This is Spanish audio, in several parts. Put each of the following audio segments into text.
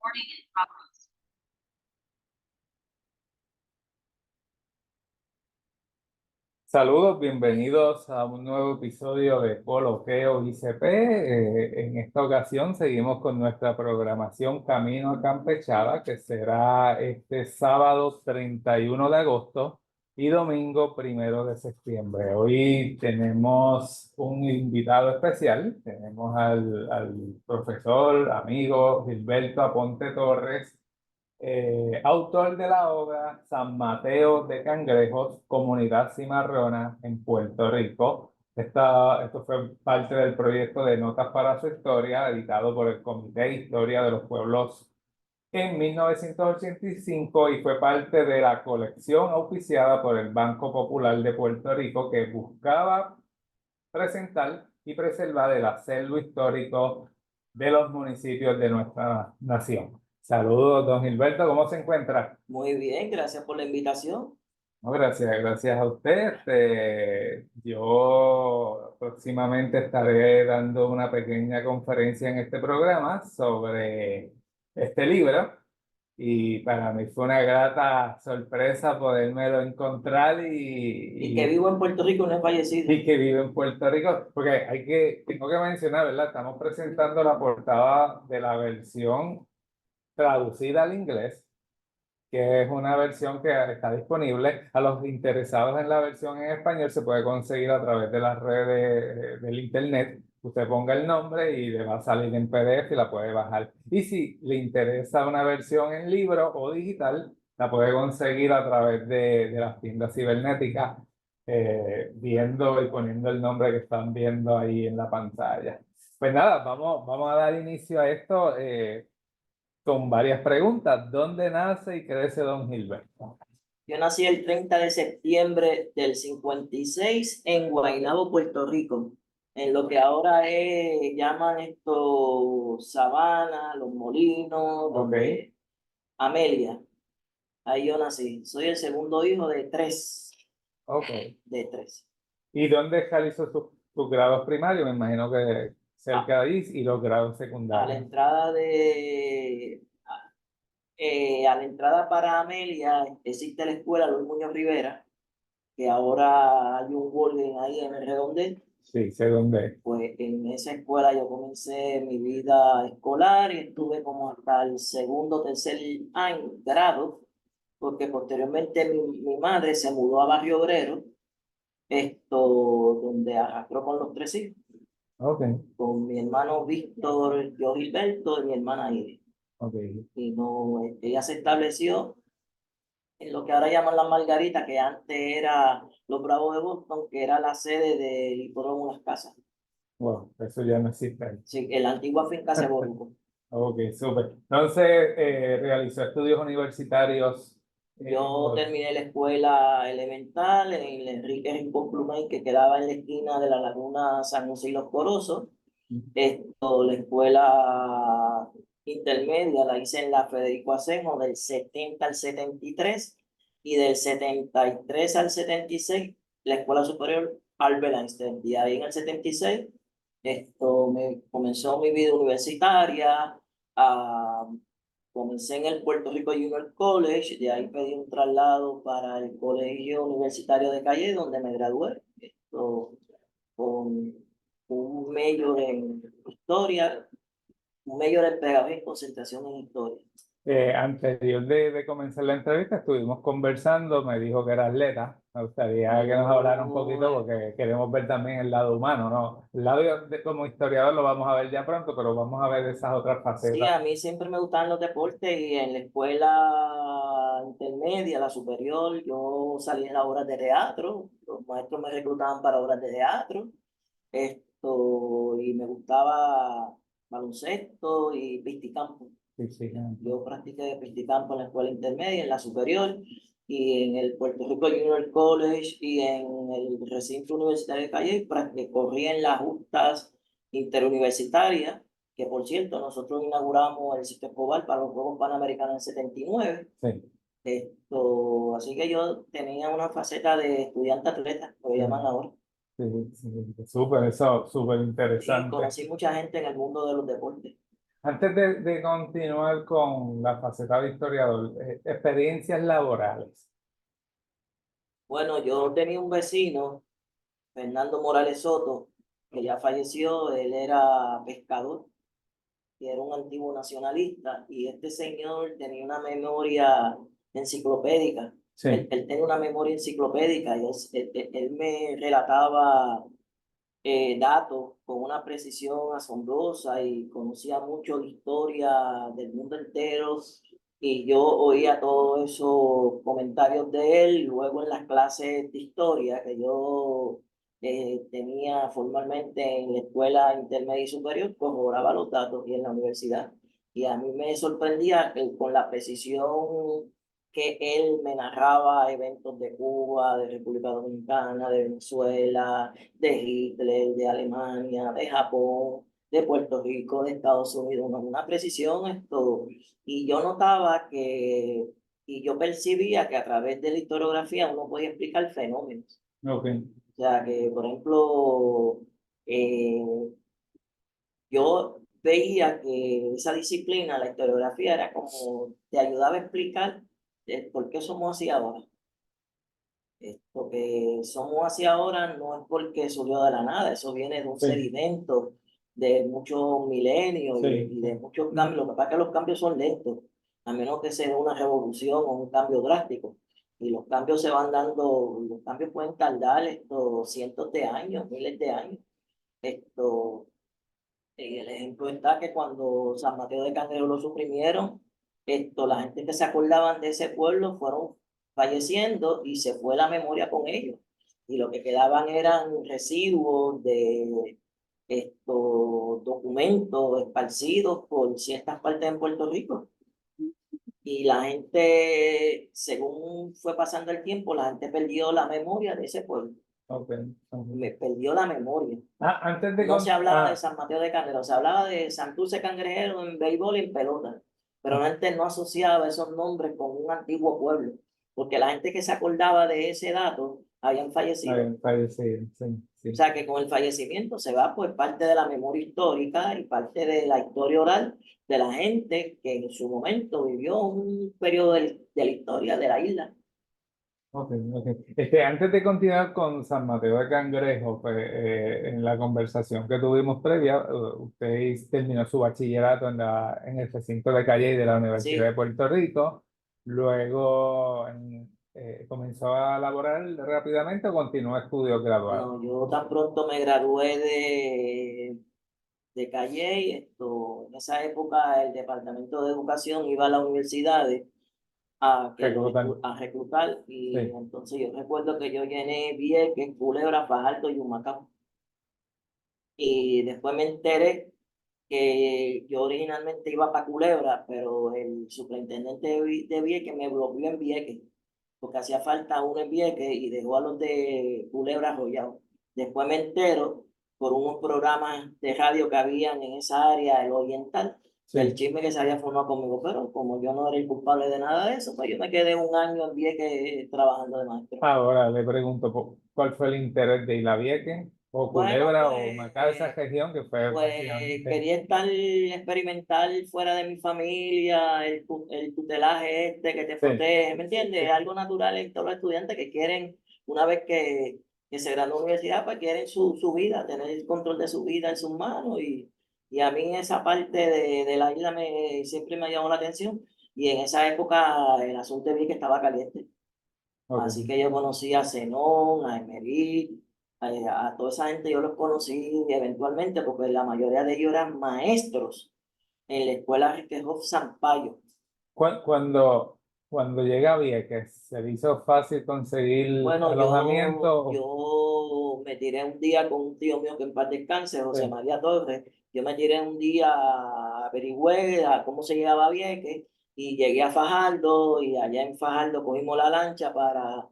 Recording in progress. Saludos, bienvenidos a un nuevo episodio de Coloqueo ICP. En esta ocasión seguimos con nuestra programación Camino a Campechada, que será este sábado 31 de agosto y domingo 1 de septiembre. Hoy tenemos un invitado especial, tenemos al profesor, amigo Gilberto Aponte Torres, autor de la obra San Mateo de Cangrejos, Comunidad Cimarrona en Puerto Rico. Esto fue parte del proyecto de Notas para su Historia, editado por el Comité de Historia de los Pueblos en 1985 y fue parte de la colección auspiciada por el Banco Popular de Puerto Rico, que buscaba presentar y preservar el acervo histórico de los municipios de nuestra nación. Saludos, don Gilberto, ¿cómo se encuentra? Muy bien, gracias por la invitación. No, gracias a usted. Yo próximamente estaré dando una pequeña conferencia en este programa sobre este libro y para mí fue una grata sorpresa podérmelo encontrar Y que vivo en Puerto Rico no es fallecido. y que vive en Puerto Rico, porque tengo que mencionar, ¿verdad? Estamos presentando la portada de la versión traducida al inglés, que es una versión que está disponible. A los interesados en la versión en español se puede conseguir a través de las redes del internet. Usted ponga el nombre y le va a salir en PDF y la puede bajar. Y si le interesa una versión en libro o digital, la puede conseguir a través de las tiendas cibernéticas, viendo y poniendo el nombre que están viendo ahí en la pantalla. Pues nada, vamos a dar inicio a esto. Con varias preguntas. ¿Dónde nace y crece don Gilberto? Yo nací el 30 de septiembre del 56 en Guaynabo, Puerto Rico, en lo que ahora llaman esto Sabana, Los Molinos, donde Amelia. Ahí yo nací. Soy el segundo hijo de tres. Ok. De tres. ¿Y dónde realizó sus grados primarios? Me imagino que cerca de ahí, y los grados A la secundarios. entrada a la entrada para Amelia existe la escuela Luis Muñoz Rivera, que ahora hay un Golden ahí en el Redondel. Sí, sé dónde es. Pues en esa escuela yo comencé mi vida escolar y estuve como hasta el segundo, tercer grado, porque posteriormente mi madre se mudó a Barrio Obrero, donde arrastró con los tres hijos, Ok, con mi hermano Víctor, yo Gilberto y mi hermana Iris. ok. Y no, ella se estableció en lo que ahora llaman Las Margaritas, que antes era los Bravos de Boston, que era la sede del hipódromo Las Casas. Bueno, eso ya no existe ahí. Sí, en la antigua finca Ceboruco. Ok, súper. Entonces, realizó estudios universitarios. Yo terminé la escuela elemental en el Enrique Rincón Plumey, que quedaba en la esquina de la Laguna San José y Los Corosos. La escuela intermedia la hice en la Federico Asenjo del 70 al 73 y del 73 al 76 la escuela superior Albert Einstein. Y ahí en el 76 me comenzó mi vida universitaria. Comencé en el Puerto Rico Junior College, de ahí pedí un traslado para el Colegio Universitario de Calle, donde me gradué. Con un mayor en historia, un mayor en pedagogía y concentración en historia. Anterior de comenzar la entrevista, estuvimos conversando, me dijo que era atleta. Me gustaría que nos hablara un poquito porque queremos ver también el lado humano, ¿no? El lado como historiador lo vamos a ver ya pronto, pero vamos a ver esas otras facetas. Sí, a mí siempre me gustaban los deportes y en la escuela intermedia, la superior, yo salí en las obras de teatro, los maestros me reclutaban para obras de teatro, y me gustaba baloncesto y piscicampo. Sí, sí. Yo practiqué piscicampo en la escuela intermedia, en la superior, y en el Puerto Rico Junior College y en el recinto universitario de Calle, corrí en las justas interuniversitarias, que por cierto, nosotros inauguramos el sitio Escobar para los Juegos Panamericanos en 79. Sí. Así que yo tenía una faceta de estudiante atleta, lo llaman ahora. Sí, sí, súper, eso, súper Sí, interesante. conocí mucha gente en el mundo de los deportes. Antes de continuar con la faceta de historiador, experiencias laborales. Bueno, yo tenía un vecino, Fernando Morales Soto, que ya falleció. Él era pescador y era un antiguo nacionalista, y este señor tenía una memoria enciclopédica. Él, Sí, él tenía una memoria enciclopédica, y él me relataba datos con una precisión asombrosa, y conocía mucho la historia del mundo entero, y yo oía todos esos comentarios de él. Luego en las clases de historia que yo tenía formalmente en la escuela intermedia y superior, corroboraba los datos y en la universidad. Y a mí me sorprendía que con la precisión que él me narraba eventos de Cuba, de República Dominicana, de Venezuela, de Hitler, de Alemania, de Japón, de Puerto Rico, de Estados Unidos, una precisión esto. Y yo notaba que, y yo percibía que a través de la historiografía uno podía explicar fenómenos. ok, O sea, que por ejemplo, eh, yo veía que esa disciplina, la historiografía, era como te ayudaba a explicar por qué somos así ahora. Lo que somos hacia ahora no es porque surgió de la nada, eso viene de un sí, sedimento de muchos milenios sí, y sí. de muchos cambios. Lo que pasa es que los cambios son lentos, a menos que sea una revolución o un cambio drástico. Y los cambios se van dando, los cambios pueden tardar cientos de años, miles de años. Esto, el ejemplo está que cuando San Mateo de Cangrejo lo suprimieron, la gente que se acordaban de ese pueblo fueron falleciendo y se fue la memoria con ellos. Y lo que quedaban eran residuos de estos documentos esparcidos por ciertas partes en Puerto Rico. Y la gente, según fue pasando el tiempo, la gente perdió la memoria de ese pueblo. Ok, ok. Me perdió la memoria. Ah, antes de No se hablaba de ah, San Mateo de Cangrejero, se hablaba de Santurce Cangrejero en béisbol y en pelota, pero ok, la gente no asociaba esos nombres con un antiguo pueblo, porque la gente que se acordaba de ese dato habían fallecido. habían fallecido, sí, O sí. sea que con el fallecimiento se va pues parte de la memoria histórica y parte de la historia oral de la gente que en su momento vivió un periodo de la historia de la isla. Ok, ok. Antes de continuar con San Mateo de Cangrejo, pues, en la conversación que tuvimos previa, usted terminó su bachillerato en el recinto de Calle de la Universidad de Sí, Puerto Rico, luego comenzó a laborar rápidamente o continuó estudios graduados. no, yo tan pronto me gradué de Calle, en esa época el Departamento de Educación iba a las universidades Reclutan. a reclutar, y Sí, entonces yo recuerdo que yo llené Vieques, Culebra, Fajardo y Humacao. Y después me enteré que yo originalmente iba para Culebra, pero el superintendente de Vieques me bloqueó en Vieques, porque hacía falta uno en Vieques y dejó a los de Culebra arrollados. Después me entero por unos programas de radio que habían en esa área, el oriental, del sí. chisme que se había formado conmigo, pero como yo no era el culpable de nada de eso, pues yo me quedé un año en Vieques trabajando de maestro. Ahora le pregunto, ¿cuál fue el interés de Isla Vieques o Bueno, Culebra o pues Macao, esa región que fue pues básicamente... quería estar experimental fuera de mi familia, el tutelaje que te Sí, protege, ¿me entiendes? Es algo natural en todos los estudiantes que quieren, una vez que se gradúan de la universidad, pues quieren su vida, tener el control de su vida en sus manos, y a mí esa parte de la isla siempre me llamó la atención, y en esa época el asunto vi que estaba caliente. Así ok. que yo conocí a Zenón, a Emery, a toda esa gente yo los conocí eventualmente, porque la mayoría de ellos eran maestros en la escuela Riquejof Sampaio. Cuando llegué a Vieques, ¿se le hizo fácil conseguir Bueno, alojamiento? yo me tiré un día con un tío mío que en paz descanse, José Sí, María Torres. Yo me tiré un día, averigüé a cómo se llegaba a Vieques y llegué a Fajardo, y allá en Fajardo cogimos la lancha para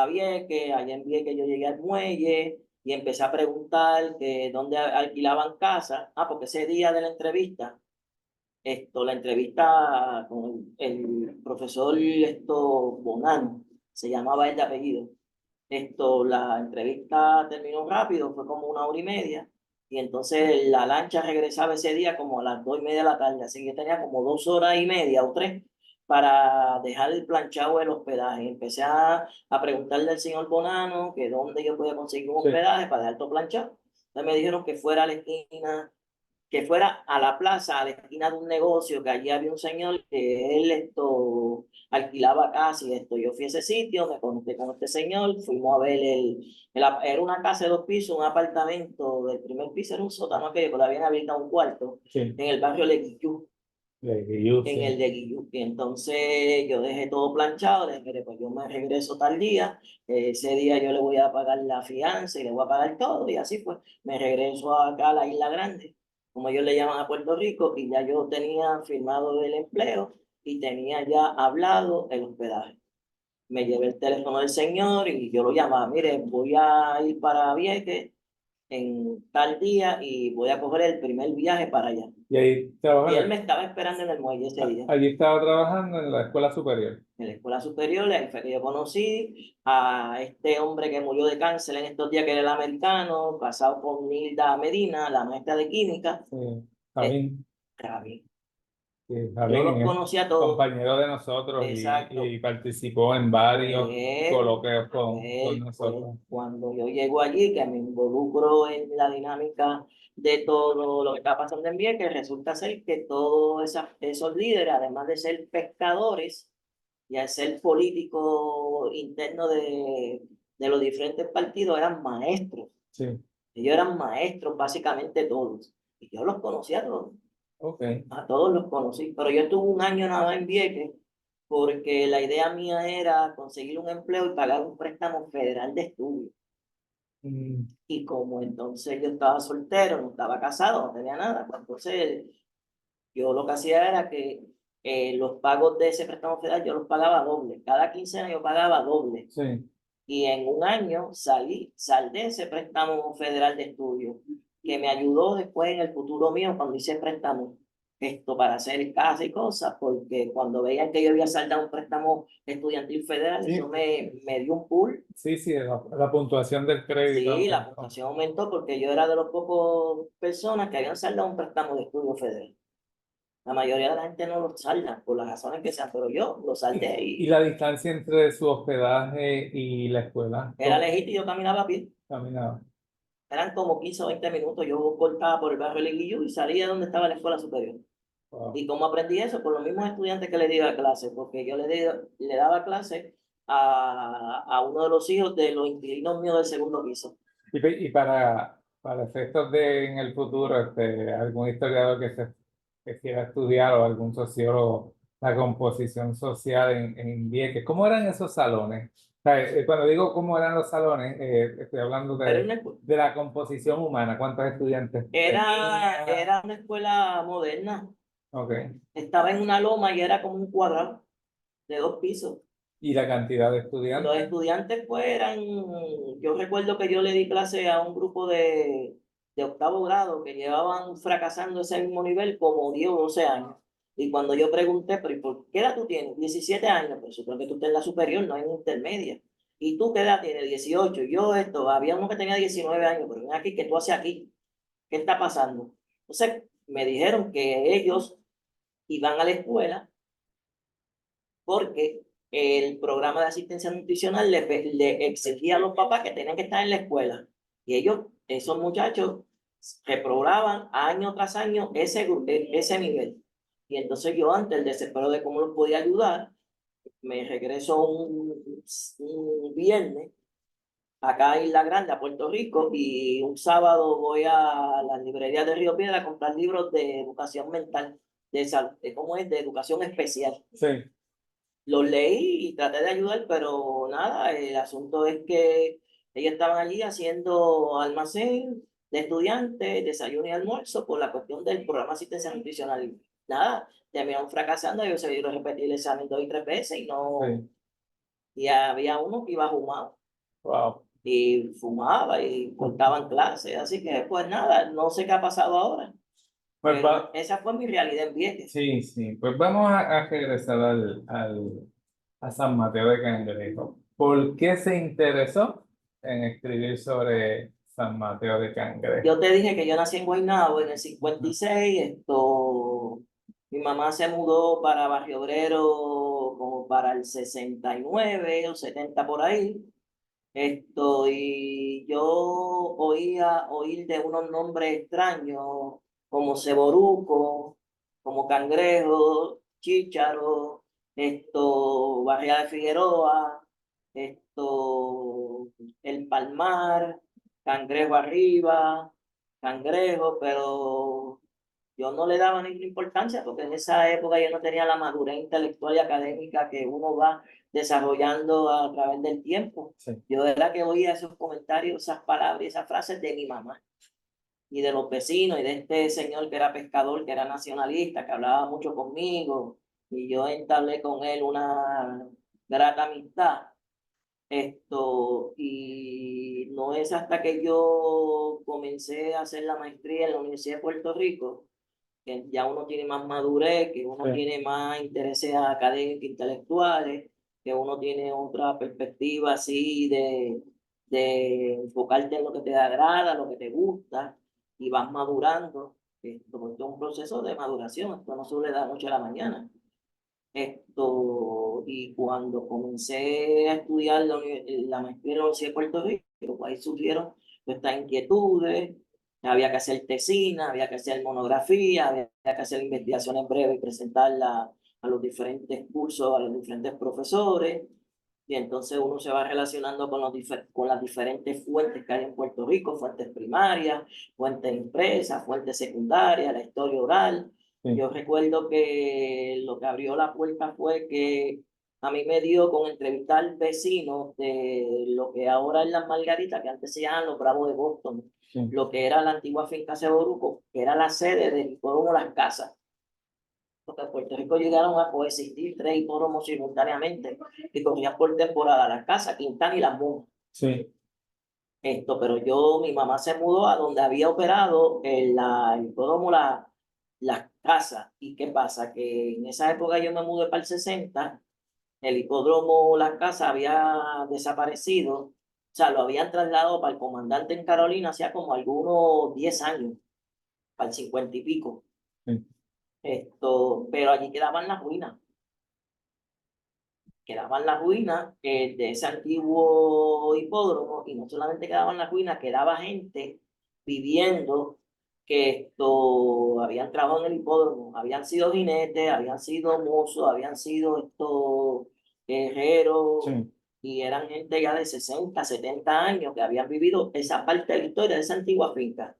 Vieques. Allá en Vieques yo llegué al muelle y empecé a preguntar que dónde alquilaban casa. Porque ese día de la entrevista, la entrevista con el profesor Bonano, se llamaba el de apellido. La entrevista terminó rápido, fue como una hora y media, Y entonces la lancha regresaba ese día como a las 2:30 de la tarde, así que yo tenía como 2 horas y media o 3 para dejar el planchado el hospedaje. Empecé a preguntarle al señor Bonano que dónde yo podía conseguir un Sí. hospedaje para dejar todo planchado. Entonces me dijeron que fuera a la esquina, que fuera a la plaza, a la esquina de un negocio, que allí había un señor que él alquilaba casa y esto. Yo fui a ese sitio, me conecté con este señor, fuimos a ver era una casa de 2 pisos, un apartamento del primer piso, era un sótano aquello, que le habían habilitado un cuarto Sí, en el barrio Leguillú, en el sí. de Guillú. Y entonces yo dejé todo planchado, le dije, mire, pues yo me regreso tal día, ese día yo le voy a pagar la fianza y le voy a pagar todo, y así pues, me regreso acá a la Isla Grande, como ellos le llaman a Puerto Rico, y ya yo tenía firmado el empleo y tenía ya hablado el hospedaje. Me llevé el teléfono del señor y yo lo llamaba, mire, voy a ir para Vieques en tal día y voy a coger el primer viaje para allá. Y ahí Y trabaja, él me estaba esperando en el muelle ese día. allí estaba trabajando en la escuela superior. En la escuela superior, ahí fue que yo conocí a este hombre que murió de cáncer en estos días, que era el americano, casado con Nilda Medina, la maestra de química, Sí. es Javín, Javi. sí, Yo Javín los es conocí a todos, compañero de nosotros y exacto. participó en varios Pues, coloquios con pues nosotros. cuando yo llego allí, que me involucro en la dinámica de todo lo que está pasando en Vieques, resulta ser que todos esos líderes, además de ser pescadores, y al ser político interno de los diferentes partidos, eran maestros. Sí, Ellos eran maestros básicamente todos. Y yo los conocía ok. a todos los conocí. Pero yo estuve un año nada más en Vieques porque la idea mía era conseguir un empleo y pagar un préstamo federal de estudio. Mm, Y como entonces yo estaba soltero, no estaba casado, no tenía nada, pues entonces yo lo que hacía era que los pagos de ese préstamo federal yo los pagaba doble. Cada quincena yo pagaba doble. sí. Y en un año saldé ese préstamo federal de estudio, que me ayudó después en el futuro mío cuando hice préstamo para hacer casa y cosas, porque cuando veían que yo había saldado un préstamo estudiantil federal, Sí, eso me dio un pool. sí, sí, la puntuación del crédito Sí, la aumentó. puntuación aumentó porque yo era de los pocos personas que habían saldado un préstamo de estudio federal. La mayoría de la gente no lo salda, por las razones que sean, pero yo lo saldé Y y la distancia entre su hospedaje y la escuela? era legítimo y yo caminaba a pie. Caminaba. Eran como 15 o 20 minutos. Yo cortaba por el barrio Liguillú y salía donde estaba la escuela superior. Wow. ¿Y cómo aprendí eso? Por los mismos estudiantes que le di a clase, porque yo le daba clase a uno de los hijos de los inquilinos míos del segundo piso. Y para efectos de en el futuro, algún historiador que quiera estudiar o algún sociólogo, la composición social en Vieques, ¿cómo eran esos salones? O sea, cuando digo cómo eran los salones, estoy hablando Pero una escu- de la composición humana, ¿cuántos estudiantes era una escuela moderna. Ok. Estaba en una loma y era como un cuadrado de 2 pisos. Y la cantidad de Los estudiantes? estudiantes pues yo recuerdo que yo le di clase a un grupo de octavo grado que llevaban fracasando ese mismo nivel como 10 o 12 años. Y cuando yo pregunté, pero ¿y por qué edad tú tienes? 17 años, pues supongo que tú estás en la superior, no en intermedia. ¿Y tú qué edad tienes? 18. Yo había uno que tenía 19 años, pero ven aquí, ¿qué tú haces aquí? ¿Qué está pasando? Entonces me dijeron que ellos iban a la escuela porque el programa de asistencia nutricional le exigía a los papás que tenían que estar en la escuela. Y ellos, esos muchachos, reprobaban año tras año ese nivel. Y entonces yo, ante el desespero de cómo los podía ayudar, me regreso un viernes acá a Isla Grande, a Puerto Rico, y un sábado voy a la librería de Río Piedra a comprar libros de educación mental, ¿cómo es? De educación especial. Sí, Los leí y traté de ayudar, pero nada, el asunto es que ellos estaban allí haciendo almacén de estudiantes, desayuno y almuerzo por la cuestión del programa de asistencia nutricional. Y nada, terminaron fracasando, yo se dio repetir el examen 2 y 3 veces y no, sí. y había uno que iba fumado Wow. y fumaba y cortaban clases, así que pues nada, no sé qué ha pasado ahora, Pues pero esa fue mi realidad en Vieques. sí, sí. Pues vamos a regresar a San Mateo de Cangrejo. ¿Por qué se interesó en escribir San Mateo de Cangrejo. Yo te dije que yo nací en Guaynabo en el 56. Mi mamá se mudó para Barrio Obrero como para el 69 o 70 por ahí. Y yo oír de unos nombres extraños como Ceboruco, como Cangrejo, Chícharo, Barriada de Figueroa, El Palmar, Cangrejo arriba, Cangrejo, pero yo no le daba ninguna importancia porque en esa época yo no tenía la madurez intelectual y académica que uno va desarrollando a través del tiempo. Sí. Yo era que oía esos comentarios, esas palabras y esas frases de mi mamá y de los vecinos y de este señor que era pescador, que era nacionalista, que hablaba mucho conmigo y yo entablé con él una grata amistad. Y no es hasta que yo comencé a hacer la maestría en la Universidad de Puerto Rico que ya uno tiene más madurez, que uno Sí. tiene más intereses académicos, intelectuales, que uno tiene otra perspectiva así de enfocarte en lo que te agrada, lo que te gusta, y vas madurando. Esto es un proceso de maduración, esto no se le da noche a la mañana. Y cuando comencé a estudiar la maestría en la Universidad de Puerto Rico, pues ahí surgieron estas inquietudes, había que hacer tesina, había que hacer monografía, había que hacer investigaciones breves y presentarla a los diferentes cursos, a los diferentes profesores, y entonces uno se va relacionando con las diferentes fuentes que hay en Puerto Rico, fuentes primarias, fuentes impresas, fuentes secundarias, la historia oral. Sí. Yo recuerdo que lo que abrió la puerta fue que a mí me dio con entrevistar vecinos de lo que ahora es Las Margaritas, que antes se llamaban los Bravos de Boston, Sí. lo que era la antigua finca Ceboruco, que era la sede del hipódromo Las Casas. Porque en Puerto Rico llegaron a coexistir tres hipódromos simultáneamente que corrían por temporada: Las Casas, Quintana y Las Monjas. Sí. Pero mi mamá se mudó a donde había operado el hipódromo Las Casas. ¿Y qué pasa? Que en esa época yo me mudé para el 60, el hipódromo Las Casas había desaparecido, o sea, lo habían trasladado para el comandante en Carolina hacía como algunos 10 años, para el 50 y pico. Sí. Pero allí quedaban las ruinas de ese antiguo hipódromo, y no solamente quedaban las ruinas, quedaba gente viviendo que habían trabajado en el hipódromo, habían sido jinetes, habían sido mozos, habían sido guerreros, Sí. y eran gente ya de 60, 70 años que habían vivido esa parte de la historia de esa antigua finca.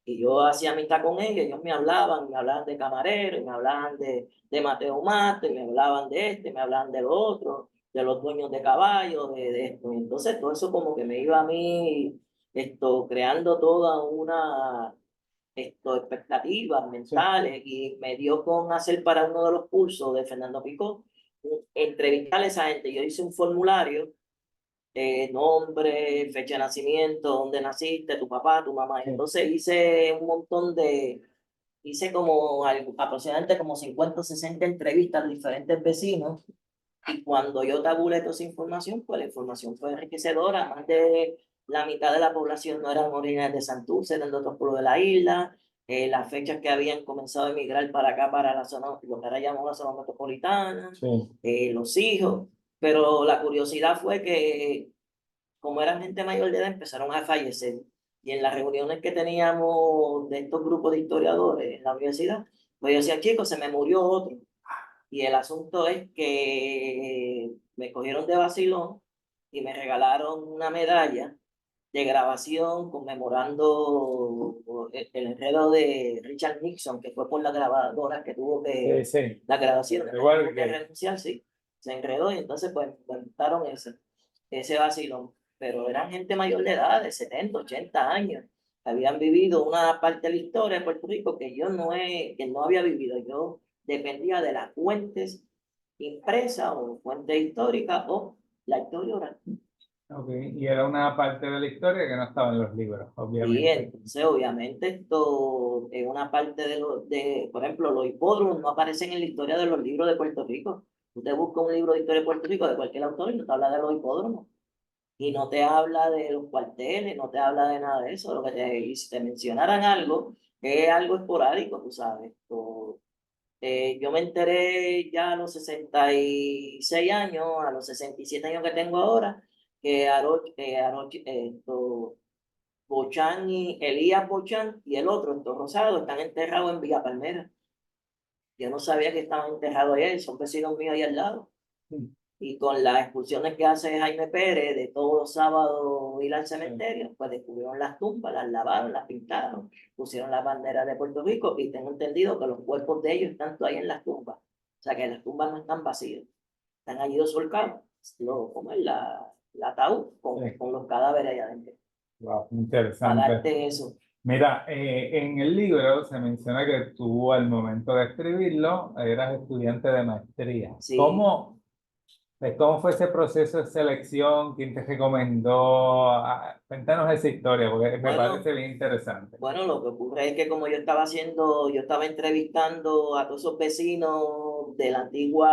Y yo hacía amistad con ellos me hablaban de camarero, y me hablaban de Mateo Mato, y me hablaban de me hablaban de lo otro, de los dueños de caballos, de esto. Y entonces todo eso como que me iba a mí creando toda una expectativas Sí. mentales, y me dio con hacer para uno de los cursos de Fernando Picó, entrevistar a esa gente. Yo hice un formulario, nombre, fecha de nacimiento, dónde naciste, tu papá, tu mamá. Sí. Entonces hice como aproximadamente como 50 o 60 entrevistas a diferentes vecinos, y cuando yo tabulé toda esa información, pues la información fue enriquecedora. Más de la mitad de la población no eran originarios de Santurce, eran de otros pueblos de la isla. Las fechas que habían comenzado a emigrar para acá, para la zona, lo que ahora llamamos la zona metropolitana, Sí. los hijos. Pero la curiosidad fue que, como eran gente mayor de edad, empezaron a fallecer. Y en las reuniones que teníamos de estos grupos de historiadores en la universidad, pues yo decía: chicos, se me murió otro. Y el asunto es que me cogieron de vacilón y me regalaron una medalla de grabación conmemorando el enredo de Richard Nixon, que fue por la grabadora que tuvo Sí. la grabación, Igual tuvo que renunciar, sí, se enredó, y entonces pues montaron ese vacilón. Pero eran gente mayor de edad, de 70, 80 años, que habían vivido una parte de la historia de Puerto Rico que no había vivido. Yo dependía de las fuentes impresas o fuentes históricas o la historia oral. Okay. Y era una parte de la historia que no estaba en los libros, Y obviamente. entonces, obviamente, esto es una parte por ejemplo, los hipódromos no aparecen en la historia de los libros de Puerto Rico. Usted busca un libro de historia de Puerto Rico de cualquier autor y no te habla de los hipódromos. y no te habla de los cuarteles, no te habla de nada de eso, y si te mencionaran algo, es algo esporádico, tú sabes. Yo me enteré ya a los 66 años, a los 67 años que tengo ahora, que Bochán y Elías Bochán y el otro, Héctor Rosado, están enterrados en Villa Palmera. Yo no sabía que estaban enterrados allá, y son vecinos míos ahí al lado. Y con las excursiones que hace Jaime Pérez de todos los sábados ir al cementerio, pues descubrieron las tumbas, las lavaron, las pintaron, pusieron las banderas de Puerto Rico y tengo entendido que los cuerpos de ellos están todavía en las tumbas. O sea que las tumbas no están vacías, están allí solcados, como es la ataúd con los cadáveres allá adentro. Wow, Para interesante. darte eso. Mira, en el libro se menciona que tú al momento de escribirlo eras estudiante de maestría. Sí, ¿Cómo fue ese proceso de selección? ¿Quién te recomendó? Cuéntanos esa historia porque me bueno. parece bien interesante. Bueno, lo que ocurre es que como yo estaba entrevistando a todos esos vecinos del antiguo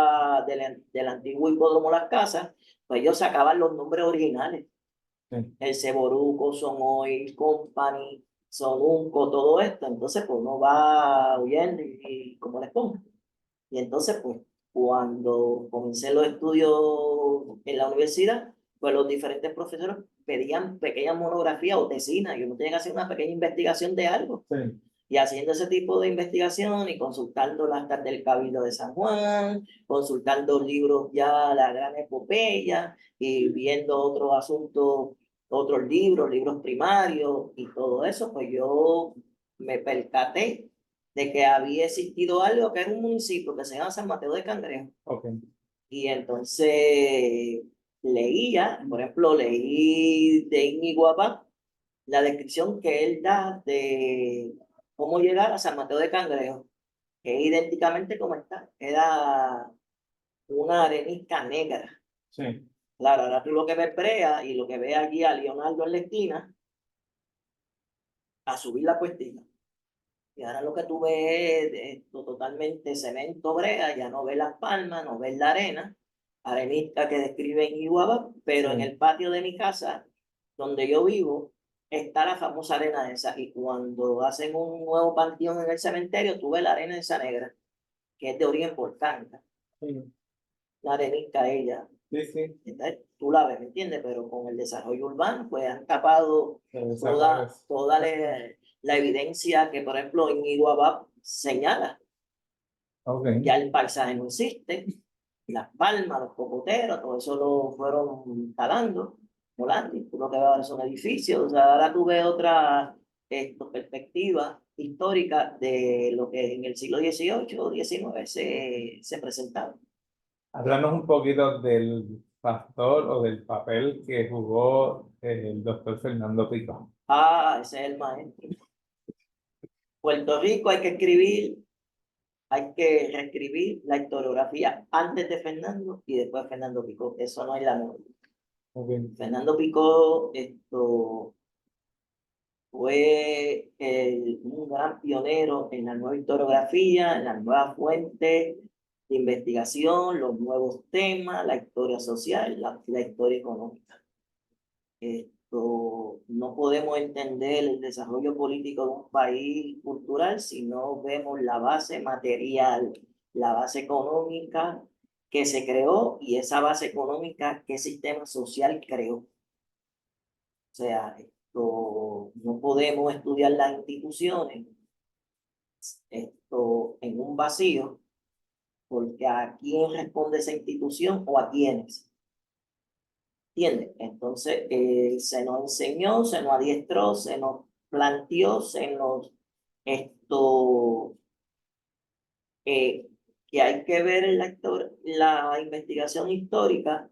hipódromo Las Casas, pues ellos sacaban los nombres originales. Sí, El Ceboruco, Sonoy, Company, Sonunco, todo esto. Entonces, pues uno va huyendo y como les pongo. Y entonces, pues, cuando comencé los estudios en la universidad, pues los diferentes profesores pedían pequeñas monografías o tesinas, y uno tenía que hacer una pequeña investigación de algo. sí. Y haciendo ese tipo de investigación y consultando las actas del Cabildo de San Juan, consultando libros ya, la gran epopeya, y viendo otros asuntos, otros libros primarios y todo eso, pues yo me percaté de que había existido algo que era un municipio que se llama San Mateo de Cangrejo. Ok. Y entonces leía, por ejemplo, leí de Íñigo Abad la descripción que él da de cómo llegar a San Mateo de Cangrejo, que es idénticamente como está. Era una arenisca negra. Sí. Claro, ahora tú lo que ves Brea y lo que ves allí a Leonardo en la esquina, a subir la cuestita. Y ahora lo que tú ves es esto totalmente cemento brea, ya no ves las palmas, no ves la arena, arenita que describe en Iguaba, pero en Sí. el patio de mi casa, donde yo vivo, está la famosa arena esa. Y cuando hacen un nuevo panteón en el cementerio, tú ves la arena esa negra, que es de origen volcánica, Sí. la arenita ella. Sí, sí. Entonces, tú la ves, ¿me entiendes? Pero con el desarrollo urbano, pues han tapado Se toda, desaparece. toda la evidencia que, por ejemplo, en Iguabá señala. Ok. Ya el paisaje no existe, las palmas, los cocoteros, todo eso lo fueron talando, volando, y tú lo que ves ahora son edificios. O sea, ahora tú ves otra perspectiva histórica de lo que en el siglo XVIII o XIX se presentaba. Háblanos un poquito del pastor o del papel que jugó el doctor Fernando Pico. Ah, ese es el maestro. Puerto Rico hay que reescribir la historiografía antes de Fernando y después de Fernando Picó. Eso no hay la menor. Ok. Fernando Picó fue un gran pionero en la nueva historiografía, en las nuevas fuentes de investigación, los nuevos temas, la historia social, la historia económica. No podemos entender el desarrollo político de un país cultural si no vemos la base material, la base económica que se creó y esa base económica qué sistema social creó. O sea, no podemos estudiar las instituciones en un vacío, porque a quién responde esa institución o a quiénes. ¿Entiendes? Entonces, se nos enseñó, se nos adiestró, se nos planteó, esto, eh, que hay que ver la investigación histórica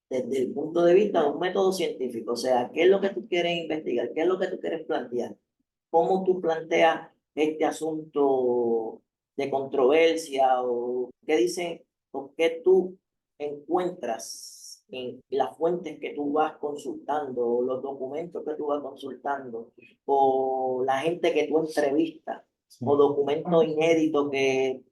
desde el punto de vista de un método científico. O sea, ¿qué es lo que tú quieres investigar? ¿Qué es lo que tú quieres plantear? ¿Cómo tú planteas este asunto de controversia o qué dice o qué tú encuentras en las fuentes que tú vas consultando o los documentos que tú vas consultando o la gente que tú entrevistas Sí. o documentos inéditos que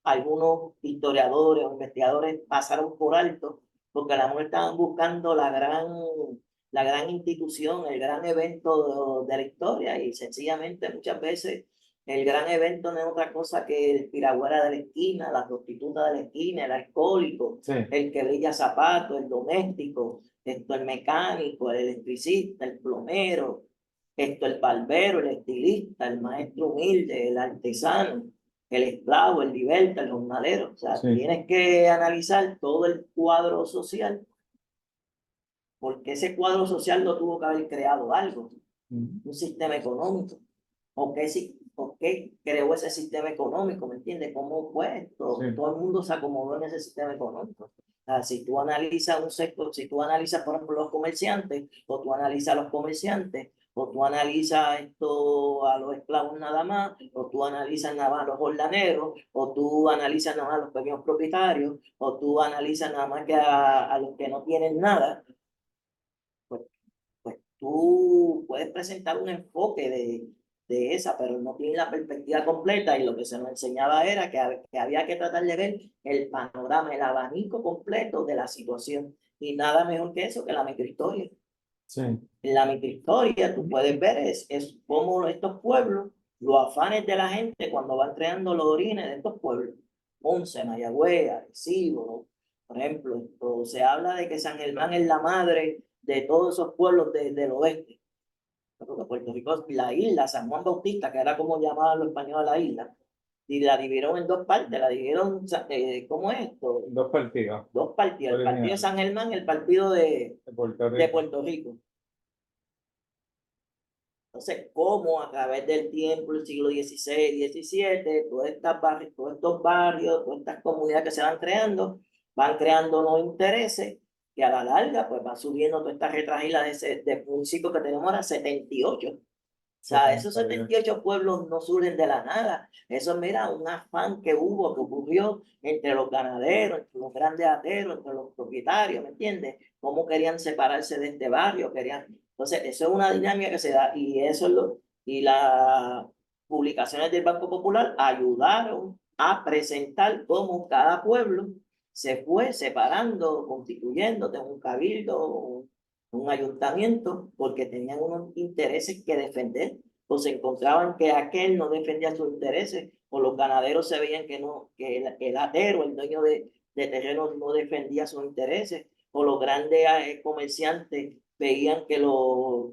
algunos historiadores o investigadores pasaron por alto porque a la mejor estaban buscando la gran institución, el gran evento de la historia, y sencillamente muchas veces el gran evento no es otra cosa que el piragüera de la esquina, la prostituta de la esquina, el alcohólico, Sí, el que brilla zapatos, el doméstico, el mecánico, el electricista, el plomero, el barbero, el estilista, el maestro humilde, el artesano, el esclavo, el liberta, el jornalero. O sea, sí. tienes que analizar todo el cuadro social, porque ese cuadro social lo tuvo que haber creado algo, Mm, un sistema económico. ¿Por qué creó ese sistema económico? ¿Me entiendes? ¿Cómo fue esto? sí, Todo el mundo se acomodó en ese sistema económico. O sea, si tú analizas un sector, si tú analizas, por ejemplo, los comerciantes, o tú analizas a los comerciantes, o tú analizas esto a los esclavos nada más, o tú analizas nada más a los jornaleros, o tú analizas nada más a los pequeños propietarios, o tú analizas nada más que a los que no tienen nada, pues pues tú puedes presentar un enfoque de esa, pero no tienes la perspectiva completa y lo que se nos enseñaba era que había que tratar de ver el panorama, el abanico completo de la situación y nada mejor que eso, que la microhistoria. sí, En la microhistoria tú puedes ver es cómo estos pueblos, los afanes de la gente cuando van creando los orines de estos pueblos, Ponce, Mayagüez, Arecibo, por ejemplo, esto, se habla de que San Germán es la madre de todos esos pueblos del oeste. Porque Puerto Rico, la isla, San Juan Bautista, que era como llamaban los españoles a la isla, y la dividieron en dos partes, la dividieron, ¿cómo es esto? dos partidos Dos partidos, el partido de originales San Germán y el partido de Puerto de Rico. Puerto Rico. Entonces, cómo a través del tiempo, el siglo XVI, XVII, todos estos barrios, todas estas comunidades que se van creando nuevos intereses, que a la larga, pues van subiendo toda esta retragila de municipios que tenemos ahora, 78. O sea, esos 78. 78 pueblos no surgen de la nada. Eso, mira, un afán que hubo, que ocurrió entre los ganaderos, entre los grandes ateros, entre los propietarios, ¿me entiendes? Cómo querían separarse de este barrio, querían. Entonces, eso es una dinámica que se da y y las publicaciones del Banco Popular ayudaron a presentar cómo cada pueblo se fue separando, constituyendo de un cabildo, un ayuntamiento, porque tenían unos intereses que defender, o se encontraban que aquel no defendía sus intereses, o los ganaderos se veían que no, que el atero, el dueño de terrenos, no defendía sus intereses, o los grandes comerciantes veían que los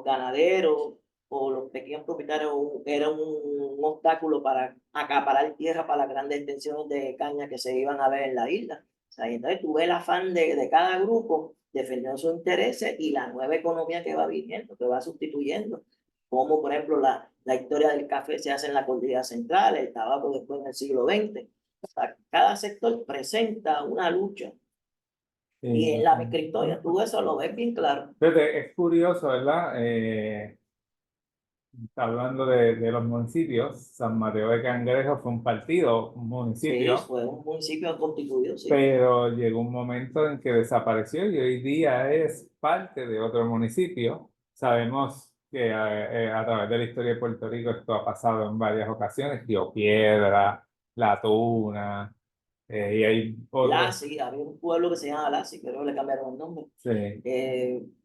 ganaderos o los pequeños propietarios eran un obstáculo para acaparar tierra para las grandes extensiones de caña que se iban a ver en la isla. O sea, entonces tú ves el afán de cada grupo defendiendo sus intereses y la nueva economía que va viniendo, que va sustituyendo, como por ejemplo la historia del café se hace en la cordillera central, el tabaco después en el siglo XX. O sea, cada sector presenta una lucha y en la microhistoria tú eso lo ves bien claro. Fíjate, es curioso, ¿verdad? Hablando de los municipios, San Mateo de Cangrejo fue un partido, un Sí, municipio, fue un municipio constituido, sí. pero llegó un momento en que desapareció y hoy día es parte de otro municipio. Sabemos que a través de la historia de Puerto Rico esto ha pasado en varias ocasiones, Río Piedra, La Tuna, y hay otros, Lassi, había un pueblo que se llama Lassi, pero le cambiaron el nombre. sí,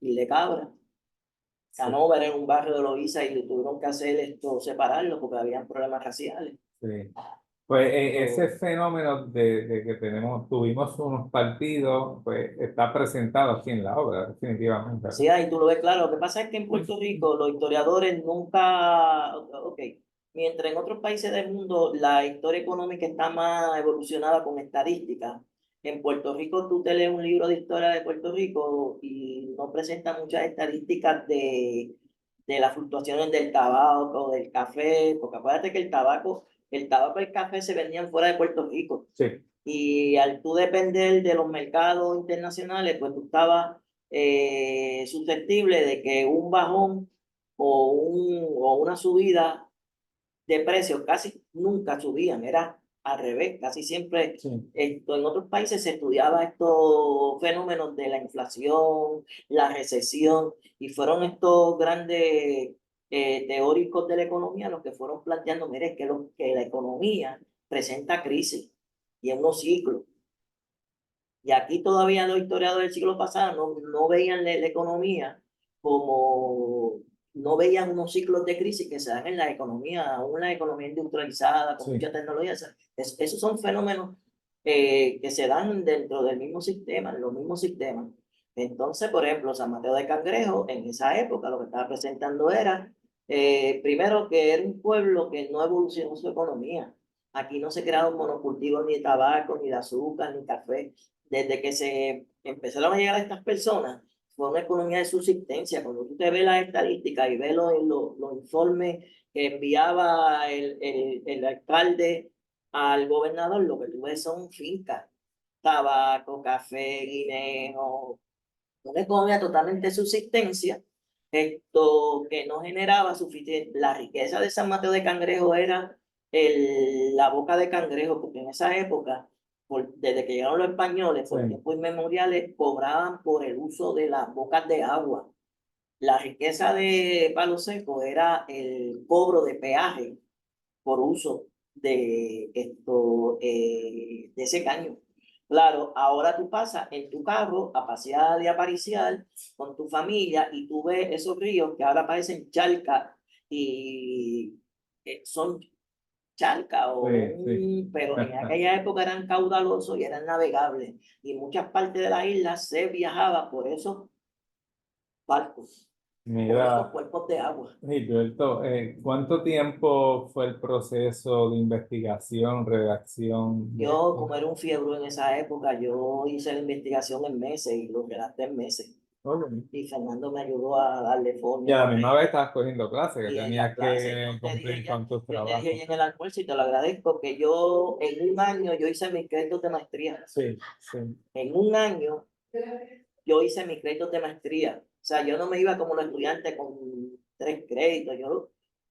Y de Cabra. sí, Canóvar era un barrio de Loíza y tuvieron que hacer esto, separarlo porque habían problemas raciales. sí. Pues ese Pero, fenómeno de que tuvimos unos partidos, pues está presentado aquí en la obra, definitivamente. sí, ahí tú lo ves claro. Lo que pasa es que en Puerto Rico los historiadores nunca, ok, mientras en otros países del mundo la historia económica está más evolucionada con estadísticas, en Puerto Rico tú te lees un libro de historia de Puerto Rico y no presenta muchas estadísticas de las fluctuaciones del tabaco, del café, porque acuérdate que el tabaco y el café se vendían fuera de Puerto Rico. Sí, Y al tú depender de los mercados internacionales, pues tú estabas susceptible de que un bajón o una subida de precios casi nunca subían, era al revés, casi siempre sí. esto, en otros países se estudiaba estos fenómenos de la inflación, la recesión, y fueron estos grandes teóricos de la economía los que fueron planteando, mire, que la economía presenta crisis y es unos ciclos. Y aquí todavía los historiadores del siglo pasado no veían la economía como, no veían unos ciclos de crisis que se dan en la economía, una economía industrializada, con Sí. mucha tecnología. O sea, esos son fenómenos que se dan dentro del mismo sistema, en los mismos sistemas. Entonces, por ejemplo, San Mateo de Cangrejo, en esa época, lo que estaba presentando era, primero, que era un pueblo que no evolucionó su economía. Aquí no se crearon monocultivos ni de tabaco, ni de azúcar, ni café. Desde que se empezaron a llegar a estas personas, fue una economía de subsistencia. Cuando tú te ves las estadísticas y ves los informes que enviaba el alcalde al gobernador, lo que tú ves son fincas, tabaco, café, guineo, una economía totalmente de subsistencia, esto que no generaba suficiente. La riqueza de San Mateo de Cangrejo era la boca de cangrejo, porque en esa época, desde que llegaron los españoles, por Sí. tiempos inmemoriales, cobraban por el uso de las bocas de agua. La riqueza de Palo Seco era el cobro de peaje por uso de ese caño. Claro, ahora tú pasas en tu carro a pasear y a pariciar con tu familia y tú ves esos ríos que ahora parecen charcas y son charcas, Sí, sí. pero en aquella época eran caudalosos y eran navegables y muchas partes de la isla se viajaba por esos barcos, por esos Mira, cuerpos de agua. Gilberto, ¿cuánto tiempo fue el proceso de investigación, redacción de Yo, esto? como era un fiebre en esa época, yo hice la investigación en meses y lo redacté en meses. Ok. Y Fernando me ayudó a darle Y a la forma. misma vez estabas cogiendo clases, que Y en la tenías clase, que cumplir con tus yo te dije trabajos. ya en el almuerzo y te lo agradezco, que yo en un año yo hice mis créditos de maestría. Sí, sí. En un año yo hice mis créditos de maestría. O sea, yo no me iba como los estudiantes con 3 créditos, yo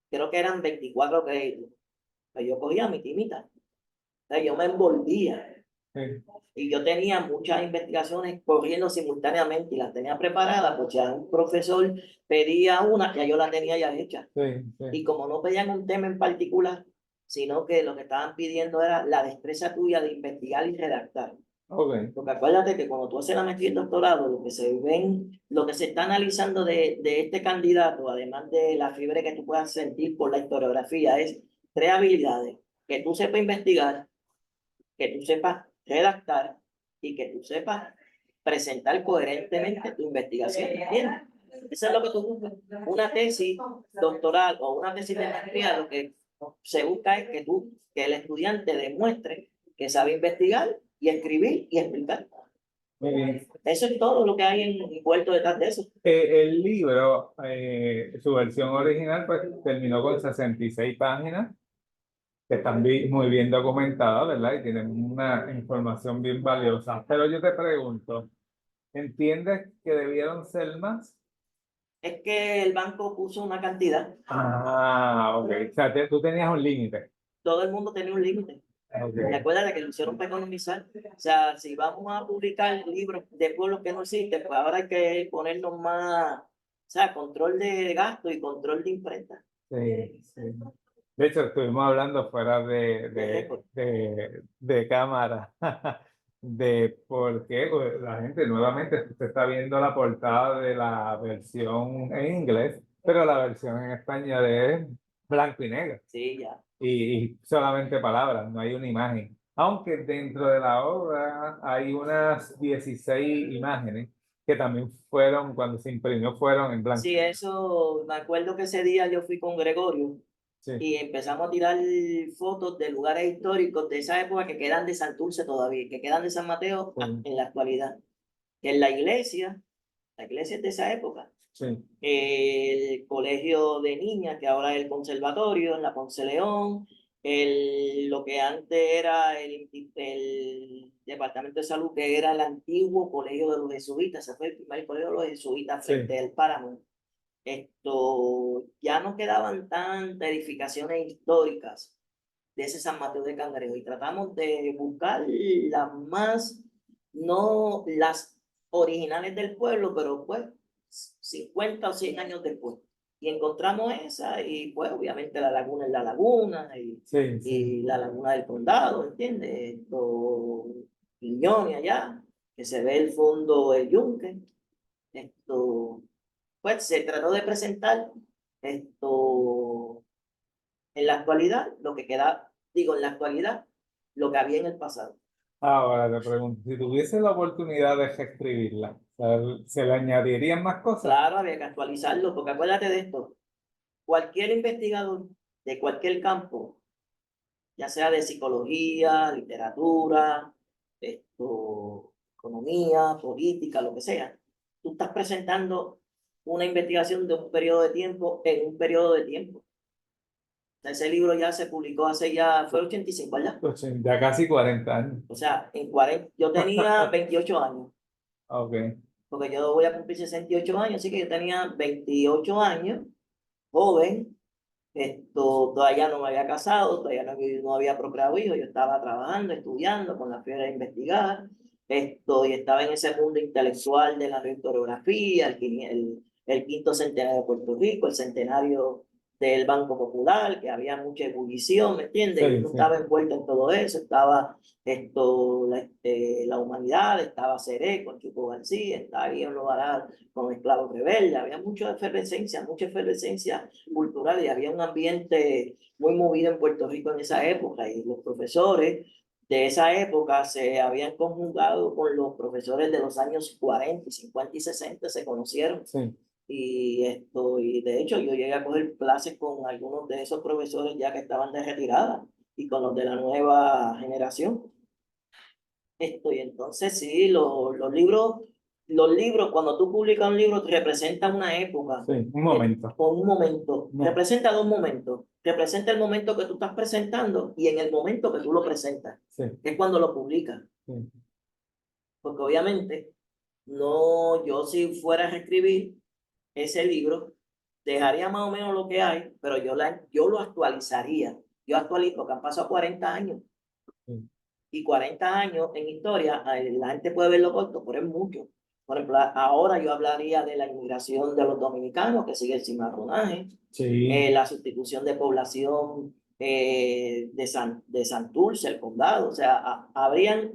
creo que eran 24 créditos. Pero yo cogía mi timita. O sea, yo me envolvía. Sí, Y yo tenía muchas investigaciones corriendo simultáneamente y las tenía preparadas, pues ya un profesor pedía una, ya yo la tenía ya hecha. sí, sí. Y como no pedían un tema en particular, sino que lo que estaban pidiendo era la destreza tuya de investigar y redactar. Ok. Porque acuérdate que cuando tú haces la maestría y el doctorado, lo que se está analizando de este candidato, además de la fiebre que tú puedas sentir por la historiografía, es 3 habilidades: que tú sepas investigar, que tú sepas redactar y que tú sepas presentar coherentemente tu investigación. ¿Entiendes? Eso es lo que tú buscas. Una tesis doctoral o una tesis de maestría, lo que se busca es que el estudiante demuestre que sabe investigar y escribir y explicar. Muy bien. Eso es todo lo que hay envuelto detrás de eso. El libro, su versión original, pues terminó con 66 páginas, que están muy bien documentadas, ¿verdad? Y tienen una información bien valiosa. Pero yo te pregunto, ¿entiendes que debieron ser más? Es que el banco puso una cantidad, Ah, ok. O sea, tú tenías un límite. todo el mundo tenía un límite. Ok. Recuerda que lo hicieron para economizar. O sea, si vamos a publicar libros de pueblos que no existen, pues ahora hay que ponernos más, o sea, control de gasto y control de imprenta, Sí, sí. De hecho, estuvimos hablando fuera de récord. de cámara de por qué pues, la gente nuevamente se está viendo la portada de la versión en inglés, pero la versión en español es blanco y negro Sí, ya. y solamente palabras, no hay una imagen. Aunque dentro de la obra hay unas 16 imágenes que también fueron, cuando se imprimió, fueron en blanco. Sí, eso, me acuerdo que ese día yo fui con Gregorio Sí. y empezamos a tirar fotos de lugares históricos de esa época que quedan de Santurce todavía, que quedan de San Mateo Sí, en la actualidad. Que en la iglesia es de esa época. sí. El colegio de niñas, que ahora es el conservatorio, en la Ponce León, lo que antes era el Departamento de Salud, que era el antiguo colegio de los jesuitas, ese fue el primer colegio de los jesuitas Sí. frente al páramo. Ya no quedaban tantas edificaciones históricas de ese San Mateo de Cangrejo y tratamos de buscar las más, no las originales del pueblo, pero pues 50 o 100 años después. Y encontramos esa y pues obviamente la laguna es la laguna Sí, sí. y la laguna del condado, ¿entiendes? Piñón y allá. que se ve el fondo el yunque. Pues se trató de presentar esto en la actualidad, lo que queda, digo, en la actualidad, lo que había en el pasado. Ahora te pregunto, si tuviese la oportunidad de reescribirla, ¿se le añadirían más cosas? Claro, había que actualizarlo, porque acuérdate de esto, cualquier investigador de cualquier campo, ya sea de psicología, literatura, economía, política, lo que sea, tú estás presentando una investigación de un periodo de tiempo en un periodo de tiempo. O sea, ese libro ya se publicó hace ya, fue 85, ¿verdad? Pues ya casi 40 años. O sea, en 40, yo tenía 28 años, Ok, porque yo voy a cumplir 68 años, así que yo tenía 28 años, joven. Todavía no me había casado, todavía no había procreado hijos, yo estaba trabajando, estudiando con la fiebre de investigar, y estaba en ese mundo intelectual de la historiografía, el quinto centenario de Puerto Rico, el centenario del Banco Popular, que había mucha ebullición, ¿me entiendes? Y sí, uno sí. estaba envuelto en todo eso, estaba la humanidad, estaba Ceré con Chico García, estaba Guillermo Baral con Esclavos Rebeldes, había mucha efervescencia cultural y había un ambiente muy movido en Puerto Rico en esa época y los profesores de esa época se habían conjugado con los profesores de los años 40, 50 y 60, se conocieron Sí. y de hecho yo llegué a coger clases con algunos de esos profesores ya que estaban de retirada y con los de la nueva generación. Y entonces sí, los libros, cuando tú publicas un libro, representan una época, Sí, un momento. o un momento, No, representa dos momentos. Representa el momento que tú estás presentando y en el momento que tú lo presentas, sí, es cuando lo publicas. sí, Porque obviamente, no, yo si fuera a reescribir ese libro, dejaría más o menos lo que hay, pero yo lo actualizaría. Yo actualizo, porque han pasado 40 años. sí. Y 40 años en historia, la gente puede verlo corto, pero es mucho. Por ejemplo, ahora yo hablaría de la inmigración de los dominicanos, que sigue el cimarronaje, Sí, la sustitución de población de Santurce, el condado, o sea, habría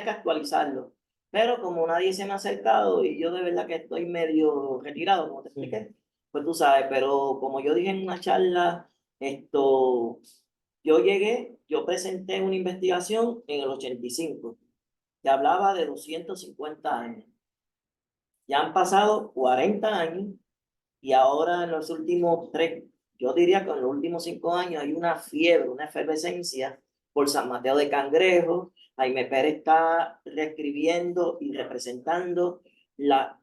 que actualizarlo. Pero como nadie se me ha acercado y yo de verdad que estoy medio retirado, como te sí. expliqué, pues tú sabes, pero como yo dije en una charla, yo presenté una investigación en el 85 que hablaba de 250 años. Ya han pasado 40 años y ahora en los últimos tres, yo diría que en los últimos 5 años hay una fiebre, una efervescencia por San Mateo de Cangrejo. Jaime Pérez está reescribiendo y representando la,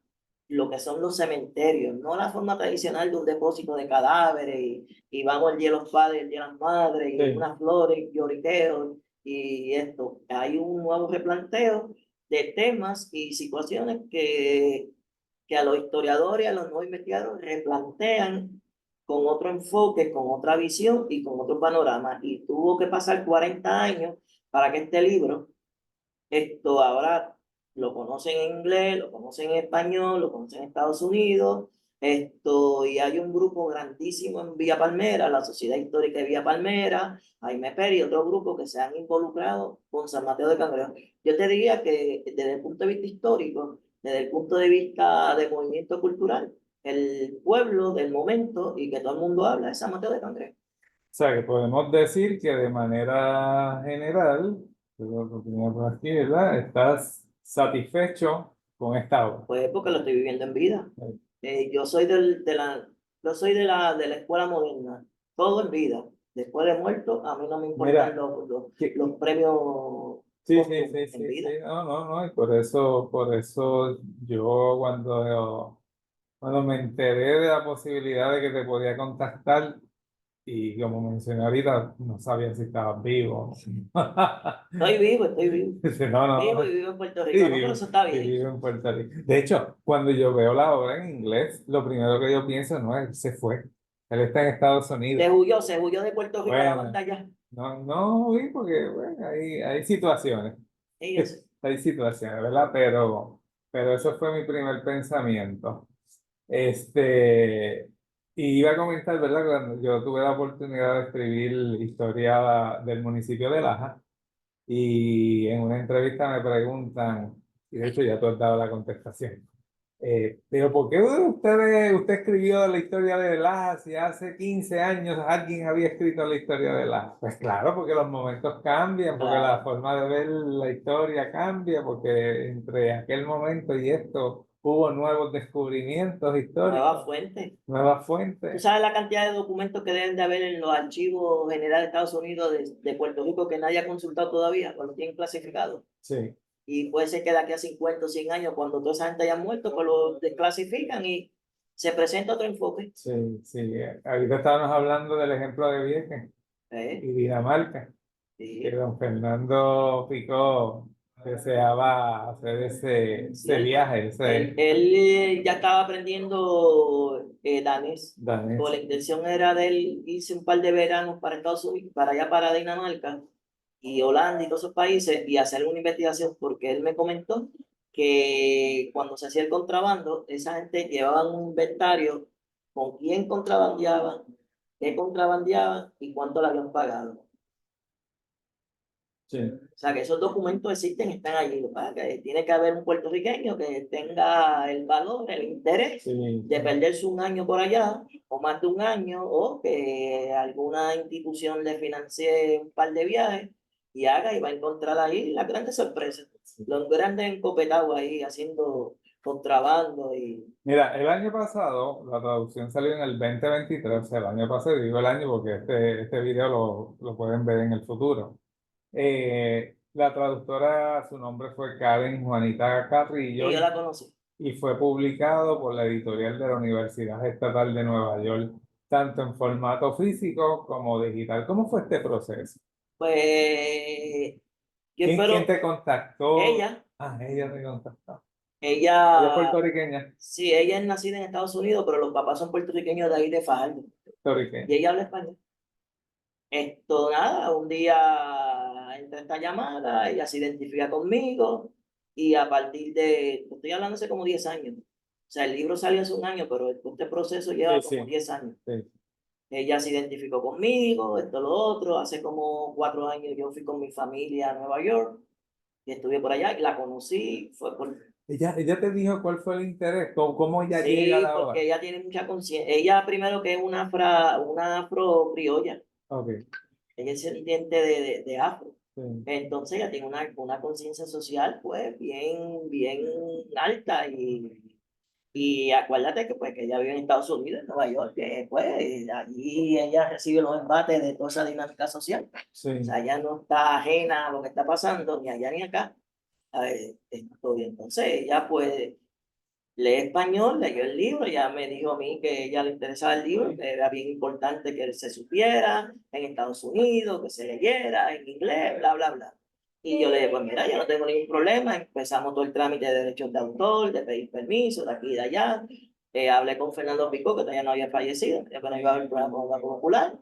lo que son los cementerios, no la forma tradicional de un depósito de cadáveres y vamos el día de los padres, el día de las madres y Sí. unas flores, lloriqueos y esto. Hay un nuevo replanteo de temas y situaciones que a los historiadores, a los nuevos investigadores, replantean con otro enfoque, con otra visión y con otro panorama. Y tuvo que pasar 40 años para que este libro, esto ahora lo conocen en inglés, lo conocen en español, lo conocen en Estados Unidos, y hay un grupo grandísimo en Villa Palmera, la Sociedad Histórica de Villa Palmera, Jaime Pérez y otro grupo que se han involucrado con San Mateo de Cangrejo. Yo te diría que desde el punto de vista histórico, desde el punto de vista de movimiento cultural, el pueblo del momento y que todo el mundo habla es San Mateo de Cangrejo. O sea que podemos decir que de manera general, lo tenía por aquí, ¿verdad? Estás satisfecho con esta obra. Pues porque lo estoy viviendo en vida. Sí. Yo soy yo soy de la escuela moderna, todo en vida. Después de muerto, a mí no me importan Mira, que, los premios sí, sí, póstumos sí, en sí, sí, vida. no, no, no, y por eso yo cuando me enteré de la posibilidad de que te podía contactar, y como mencioné ahorita, no sabía si estabas vivo. Estoy vivo. Dice, no, Vivo no, y vivo en Puerto sí, Rico, no, pero eso está sí, bien. vivo en Puerto Rico. De hecho, cuando yo veo la obra en inglés, lo primero que yo pienso, no, él se fue. Él está en Estados Unidos. Se huyó de Puerto Rico a la Bueno, pantalla. no, no, vi porque bueno, hay situaciones, Ellos, hay situaciones, ¿verdad? Pero eso fue mi primer pensamiento. Este, y iba a comentar, ¿verdad? Cuando yo tuve la oportunidad de escribir historia del municipio de Laja, y en una entrevista me preguntan, Y de hecho ya tú has dado la contestación. Pero ¿por qué usted escribió la historia de Lajas si hace 15 años alguien había escrito la historia de Lajas? Pues claro, porque los momentos cambian, porque la Claro, forma de ver la historia cambia, porque entre aquel momento y esto hubo nuevos descubrimientos nueva históricos, fuente. nuevas ¿Tú fuentes. sabes la cantidad de documentos que deben de haber en los archivos generales de Estados Unidos de Puerto Rico que nadie ha consultado todavía, cuando lo tienen clasificado? Sí, Y puede ser que de aquí a 50 o 100 años, cuando toda esa gente haya muerto, pues lo desclasifican y se presenta otro enfoque. sí, sí. Ahorita estábamos hablando del ejemplo de Vieques ¿Eh? y Dinamarca, que Sí, don Fernando Picó deseaba hacer sí, ese viaje, ese él ya estaba aprendiendo danés. O danés. la intención era de él irse un par de veranos para Estados Unidos, para allá para Dinamarca y Holanda y todos esos países y hacer una investigación porque él me comentó que cuando se hacía el contrabando, esa gente llevaba un inventario con quién contrabandeaban, qué contrabandeaban y cuánto le habían pagado. Sí, O sea, que esos documentos existen, están allí. Lo que pasa es que tiene que haber un puertorriqueño que tenga el valor, el interés sí, de sí, perderse un año por allá, o más de un año, o que alguna institución le financie un par de viajes y haga y va a encontrar ahí las grandes sorpresas. sí. Los grandes encopetados ahí haciendo contrabando y Mira, el año pasado, la traducción salió en el 2023, o sea, el año pasado, digo el año porque este video lo pueden ver en el futuro. La traductora, su nombre fue Karen Juanita Carrillo yo la conocí. y fue publicado por la editorial de la Universidad Estatal de Nueva York, tanto en formato físico como digital. ¿Cómo fue este proceso? Pues yo ¿Quién espero, te contactó? ella, Ah, ella te contactó. Ella es ella puertorriqueña, sí, ella es nacida en Estados Unidos, pero los papás son puertorriqueños de ahí de Fajardo. Y puertorriqueña. ella habla español. Esto nada, un día entra esta llamada, ella se identifica conmigo y a partir de, estoy hablando hace como 10 años. O sea, el libro salió hace un año, pero este proceso Sí, lleva como sí, 10 años. sí. Ella se identificó conmigo, esto, lo otro. Hace como 4 años yo fui con mi familia a Nueva York y estuve por allá y la conocí. Fue por, Ella te dijo cuál fue el interés, cómo ella llega a sí, la porque obra. ella tiene mucha conciencia. Ella primero que es una afro criolla. Ok, Ella es descendiente de afro. sí, Entonces ella tiene una conciencia social pues bien, bien alta y acuérdate que pues que ella vive en Estados Unidos, en Nueva York, que pues allí ella recibe los embates de toda esa dinámica social. O sí. sea, ella no está ajena a lo que está pasando ni allá ni acá. Esto, y entonces ella pues lee español, leyó el libro, ya me dijo a mí que ella le interesaba el libro, que era bien importante que se supiera en Estados Unidos, que se leyera en inglés, bla, bla, bla. Y yo le dije, pues mira, yo no tengo ningún problema, empezamos todo el trámite de derechos de autor, de pedir permiso, de aquí y de allá. Hablé con Fernando Picó, que todavía no había fallecido, ya que no iba a haber programa con Banco Popular,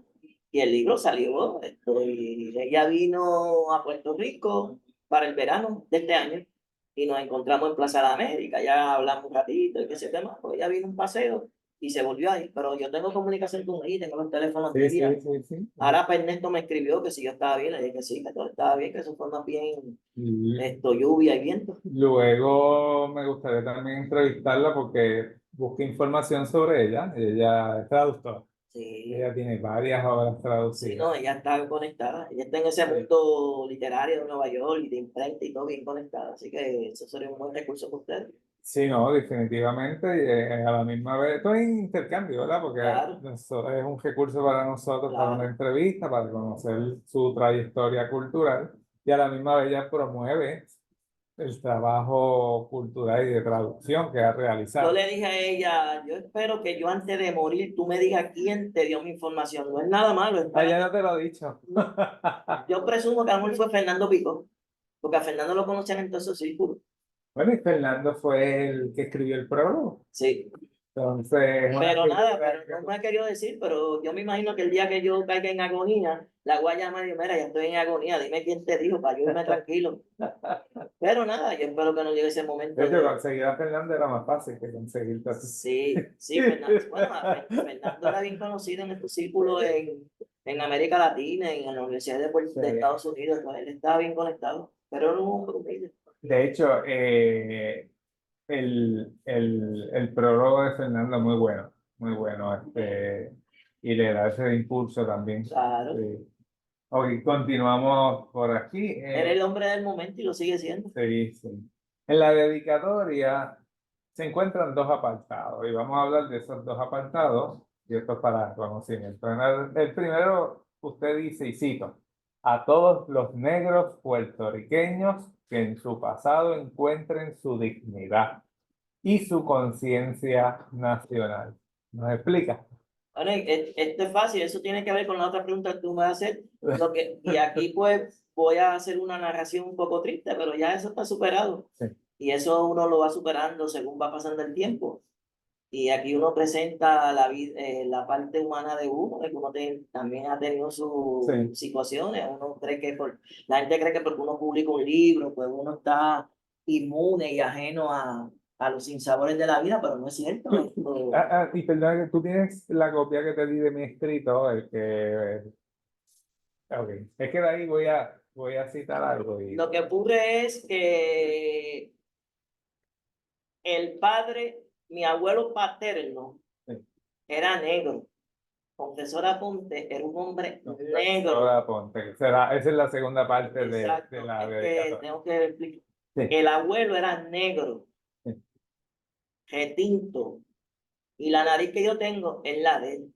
y el libro salió, y ella vino a Puerto Rico para el verano de este año y nos encontramos en Plaza de América, ya hablamos un ratito y qué sé qué más, pues ella vino un paseo y se volvió ahí, pero yo tengo comunicación con ella, tengo los teléfonos de Sí, ella. sí, sí, sí. Ahora pues, Ernesto me escribió que si yo estaba bien, le dije que sí, que todo estaba bien, que eso fue más bien Y lluvia y viento. luego me gustaría también entrevistarla porque busqué información sobre ella. Ella es traductora. Sí, Ella tiene varias obras sí, traducidas. no, ella está conectada, ella está en ese Sí. mundo literario de Nueva York y de imprenta y todo bien conectada, así que eso sería un buen recurso para usted. Sí, no, definitivamente. Y, a la misma vez, esto es intercambio, ¿verdad? Claro, Porque eso es un recurso para nosotros, para una claro. entrevista, para conocer su trayectoria cultural y a la misma vez ella promueve el trabajo cultural y de traducción que ha Yo realizado. le dije a ella, yo espero que yo antes de morir tú me digas quién te dio mi información. No es nada malo, Ah, ya espérate. no te lo he dicho. No. Yo presumo que a lo mejor fue Fernando Pico, porque a Fernando lo conocían en todos esos círculos. Bueno, y Fernando fue el que escribió el prólogo. Sí, Entonces, una pero nada, pero figura no me ha querido decir, pero yo me imagino que el día que yo caiga en agonía, la voy a llamar y digo, mira, ya estoy en agonía, dime quién te dijo para yo irme tranquilo. Pero nada, yo espero que no llegue ese de momento hecho, de... conseguir a Fernando era más fácil que conseguirte a ti. Sí, sí, Fernando. Bueno, Fernando era bien conocido en estos círculos en América Latina, en la Universidad de Sí. Estados Unidos. Pues, él estaba bien conectado, pero era un hombre humilde. De hecho, el prólogo de Fernando muy bueno, y le da ese impulso también. Claro, Sí. Ok, continuamos por aquí. era el hombre del momento y lo sigue siendo. Sí, sí. En la dedicatoria se encuentran dos apartados y vamos a hablar de esos dos apartados y esto es para conocimiento. El primero, usted dice, y cito, a todos los negros puertorriqueños que en su pasado encuentren su dignidad y su conciencia nacional. ¿Nos explica? Bueno, esto es fácil, eso tiene que ver con la otra pregunta que tú me vas a hacer. Y aquí pues voy a hacer una narración un poco triste, pero ya eso está superado. Sí. Y eso uno lo va superando según va pasando el tiempo. Y aquí uno presenta la parte humana de uno, de que uno también ha tenido sus Sí. situaciones. Uno cree que la gente cree que porque uno publica un libro, pues uno está inmune y ajeno a los sinsabores de la vida, pero no es cierto. Y perdón, que tú tienes la copia que te di de mi escrito, el que... Ok, es que de ahí voy a citar algo y... Lo que ocurre es que el padre, mi abuelo paterno, Sí. era negro. Confesor Aponte era un hombre negro. Ahora ponte, esa es la segunda parte de Exacto, la es que dedicatoria. tengo que explicar. Sí, El abuelo era negro, sí. retinto, y la nariz que yo tengo es la de él.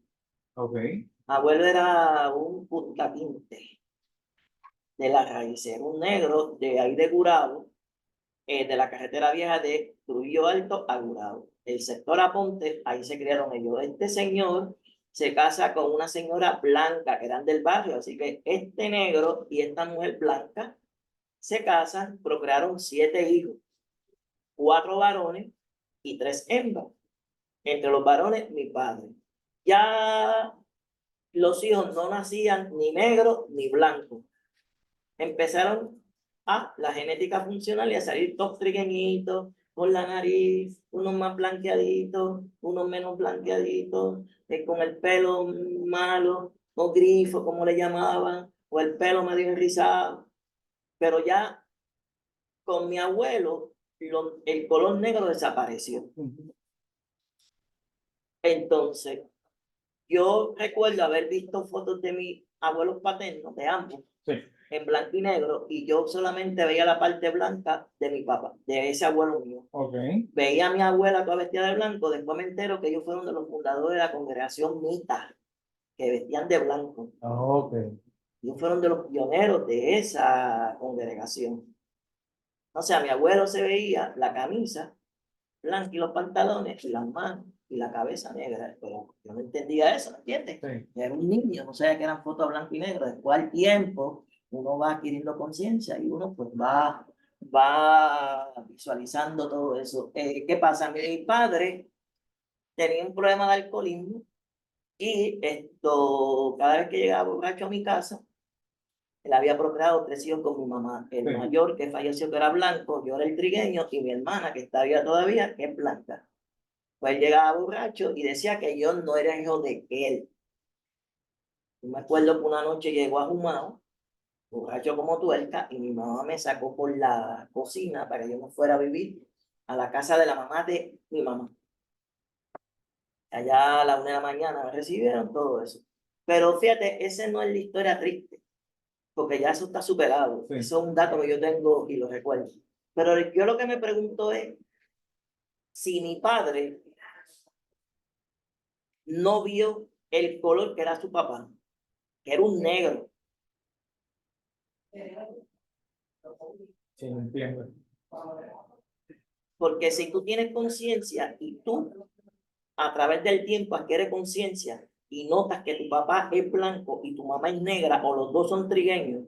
Ok, Abuelo era un puntaquinte de la raíz, era un negro de ahí de Gurabo, de la carretera vieja de Trujillo Alto a Gurabo. El sector Aponte, ahí se criaron ellos. Este señor se casa con una señora blanca que eran del barrio, así que este negro y esta mujer blanca se casan, procrearon 7 hijos, 4 varones y 3 hembras. Entre los varones, mi padre. Ya los hijos no nacían ni negros ni blancos. Empezaron a la genética funcional y a salir todos trigueñitos, con la nariz, unos más blanqueaditos, unos menos blanqueaditos, con el pelo malo, o grifo, como le llamaban, o el pelo medio enrizado. Pero ya con mi abuelo, el color negro desapareció. Entonces, yo recuerdo haber visto fotos de mis abuelos paternos, de ambos, sí. en blanco y negro, y yo solamente veía la parte blanca de mi papá, de ese abuelo mío. Ok, Veía a mi abuela toda vestida de blanco, después me entero que ellos fueron de los fundadores de la congregación Mita, que vestían de blanco. ok. Ellos fueron de los pioneros de esa congregación. O sea, mi abuelo se veía la camisa blanca y los pantalones y las manos y la cabeza negra, pero yo no entendía eso, ¿me entiendes? Sí. Era un niño, no sabía que eran fotos blanco y negro. Después al tiempo uno va adquiriendo conciencia y uno pues va visualizando todo eso. ¿Qué pasa? Mi padre tenía un problema de alcoholismo y cada vez que llegaba borracho a mi casa, él había procreado 3 hijos con mi mamá. El Sí. mayor que falleció que era blanco, yo era el trigueño y mi hermana que está viva todavía, que es blanca. Pues él llegaba borracho y decía que yo no era hijo de él. Yo me acuerdo que una noche llegó a Jumao, borracho como tuerca, y mi mamá me sacó por la cocina para que yo me fuera a vivir a la casa de la mamá de mi mamá. Allá a la 1 de la mañana me recibieron todo eso. Pero fíjate, esa no es la historia triste, porque ya eso está superado. Sí. Eso es un dato que yo tengo y lo recuerdo. Pero yo lo que me pregunto es si mi padre no vio el color que era su papá, que era un negro. Sí, entiendo. Porque si tú tienes conciencia y tú a través del tiempo adquieres conciencia y notas que tu papá es blanco y tu mamá es negra o los dos son trigueños,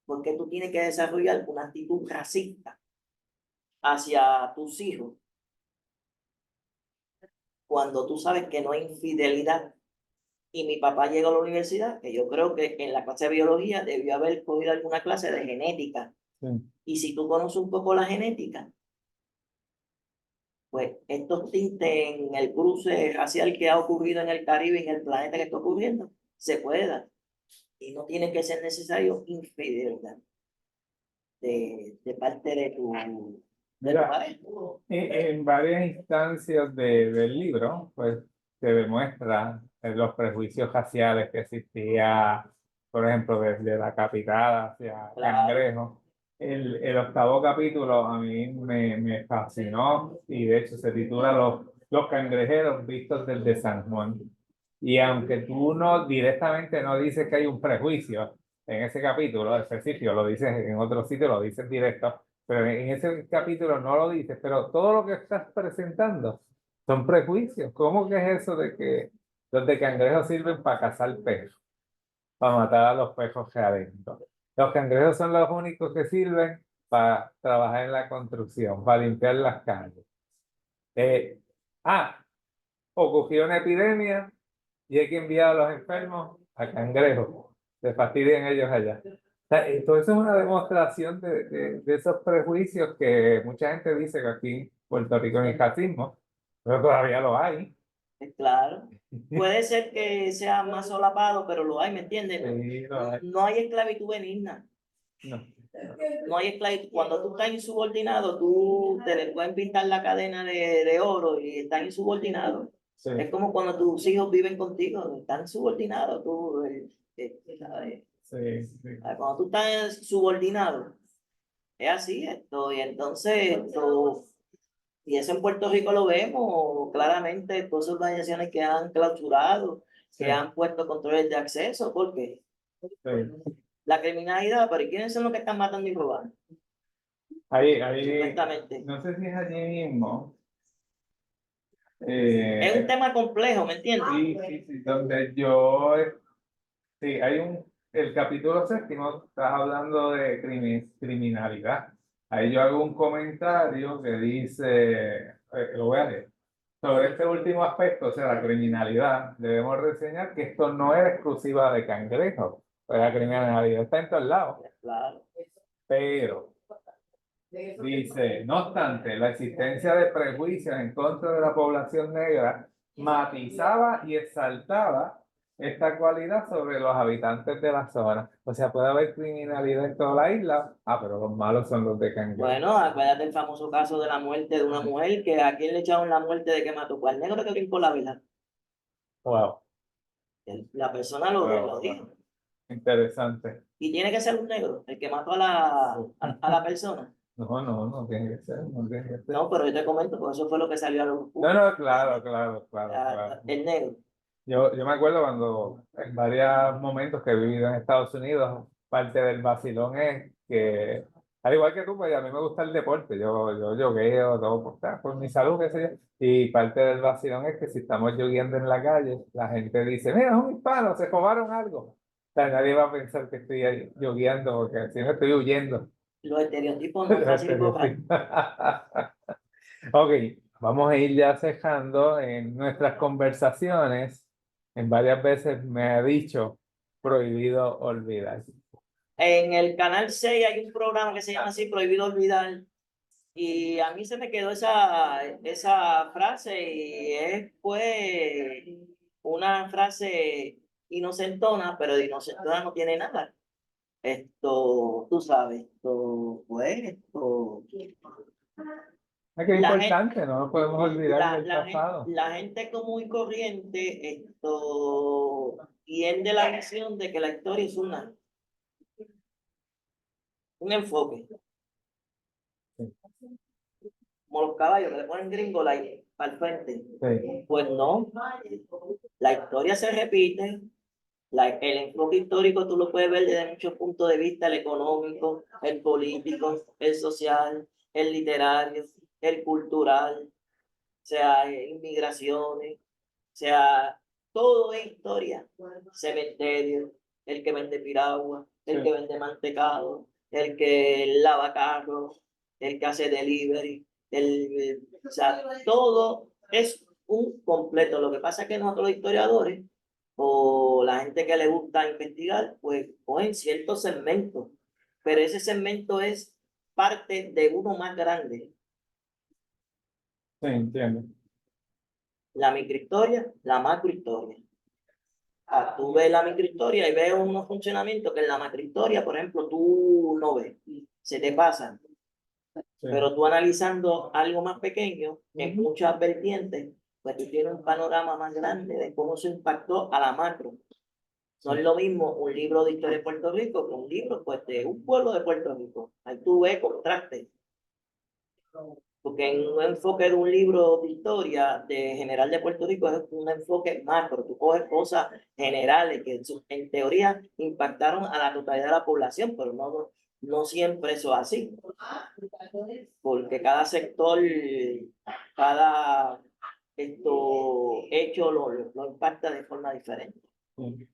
porque tú tienes que desarrollar una actitud racista hacia tus hijos cuando tú sabes que no hay infidelidad. Y mi papá llegó a la universidad, que yo creo que en la clase de biología debió haber cogido alguna clase de genética. Sí. Y si tú conoces un poco la genética, pues estos tintes en el cruce racial que ha ocurrido en el Caribe y en el planeta que está ocurriendo, se puede dar. Y no tiene que ser necesario infidelidad. de parte de tu Mira, pareja. en varias instancias del libro, pues se demuestra los prejuicios raciales que existía, por ejemplo, desde la capital hacia Claro. Cangrejo. El octavo capítulo a mí me fascinó y de hecho se titula Los cangrejeros vistos desde San Juan. Y aunque tú no directamente no dices que hay un prejuicio en ese capítulo específico, lo dices en otro sitio, lo dices directo, pero en ese capítulo no lo dices, pero todo lo que estás presentando son prejuicios. ¿Cómo que es eso de que los de cangrejos sirven para cazar peces, para matar a los peces que adentro? Los cangrejos son los únicos que sirven para trabajar en la construcción, para limpiar las calles. Eh, ah, ocurrió una epidemia y hay que enviar a los enfermos a cangrejos. Se fastidian ellos allá. O sea, todo eso es una demostración de esos prejuicios que mucha gente dice que aquí en Puerto Rico no hay racismo, pero todavía lo hay. Claro. Puede ser que sea más solapado, pero lo hay, ¿me entiendes? Sí, lo hay. No hay esclavitud benigna. No. No hay esclavitud. Cuando tú estás insubordinado, tú te le pueden pintar la cadena de oro y estás insubordinado. Sí, Es como cuando tus hijos viven contigo, están subordinados. ¿Sabes? sí, sí. Cuando tú estás subordinado, es así esto. Y entonces, y eso en Puerto Rico lo vemos claramente, todas esas organizaciones que han clausurado, Sí, que han puesto controles de acceso, porque sí. la criminalidad, pero ¿quiénes son los que están matando y robando? Ahí, Supuestamente. no sé si es allí mismo. Es un tema complejo, ¿me entiendes? Sí, sí, sí, donde sí, el capítulo séptimo, estás hablando de criminalidad. Ahí yo hago un comentario que dice, lo voy a leer. Sobre este último aspecto, o sea, la criminalidad, debemos reseñar que esto no es exclusiva de Cangrejo. Pues la criminalidad está en todos lados. Claro. Pero dice, no obstante, la existencia de prejuicios en contra de la población negra matizaba y exaltaba esta cualidad sobre los habitantes de la zona. O sea, puede haber criminalidad en toda la isla, pero los malos son los de Cangrejo. Bueno, acuérdate el famoso caso de la muerte de una mujer, que a quién le echaron la muerte de que mató, al negro que brincó la vela. Wow, La persona lo wow, dijo. wow. Interesante. Y tiene que ser un negro, el que mató a la persona. No tiene que ser, no tiene que ser. No, pero yo te comento, porque eso fue lo que salió a los No, claro, claro, claro, claro. el negro. Yo me acuerdo cuando en varios momentos que he vivido en Estados Unidos, parte del vacilón es que, al igual que tú, pues a mí me gusta el deporte, yo yogueo, todo por mi salud, qué sé yo, y parte del vacilón es que si estamos yogueando en la calle, la gente dice, mira, es un hispano, se robaron algo. O sea, nadie va a pensar que estoy ahí yogueando, porque si no estoy huyendo. Los estereotipos no es fácil borrar. Ok, vamos a ir ya cejando en nuestras conversaciones. En varias veces me ha dicho prohibido olvidar. En el canal 6 hay un programa que se llama así, Prohibido Olvidar. Y a mí se me quedó esa frase y es pues una frase inocentona, pero de inocentona no tiene nada. Tú sabes, Es que es la gente, importante, no nos podemos olvidar del pasado. la gente común y corriente, tiende la visión de que la historia es un enfoque, Sí, como los caballos que le ponen gringo al frente. sí, Pues no, la historia se repite. El enfoque histórico tú lo puedes ver desde muchos puntos de vista: el económico, el político, el social, el literario, el cultural, o sea, inmigraciones, o sea, todo es historia. Cementerio, el que vende piragua, el sí. que vende mantecado, el que lava carros, el que hace delivery, o sea, todo es un completo. Lo que pasa es que nosotros los historiadores o la gente que le gusta investigar, pues cogen ciertos segmentos, pero ese segmento es parte de uno más grande. Sí, entiendo. La microhistoria, la macrohistoria. Tú ves la microhistoria y ves unos funcionamientos que en la macrohistoria, por ejemplo, tú no ves. se te pasan. Sí. Pero tú analizando algo más pequeño, en muchas vertientes, pues tú tienes un panorama más grande de cómo se impactó a la macro. No es lo mismo un libro de historia de Puerto Rico que un libro pues, de un pueblo de Puerto Rico. Ahí tú ves contraste. Porque en un enfoque de un libro de historia de general de Puerto Rico es un enfoque macro. Tú coges cosas generales que en teoría impactaron a la totalidad de la población, pero no siempre eso es así. Porque cada sector, cada hecho lo impacta de forma diferente. Sí.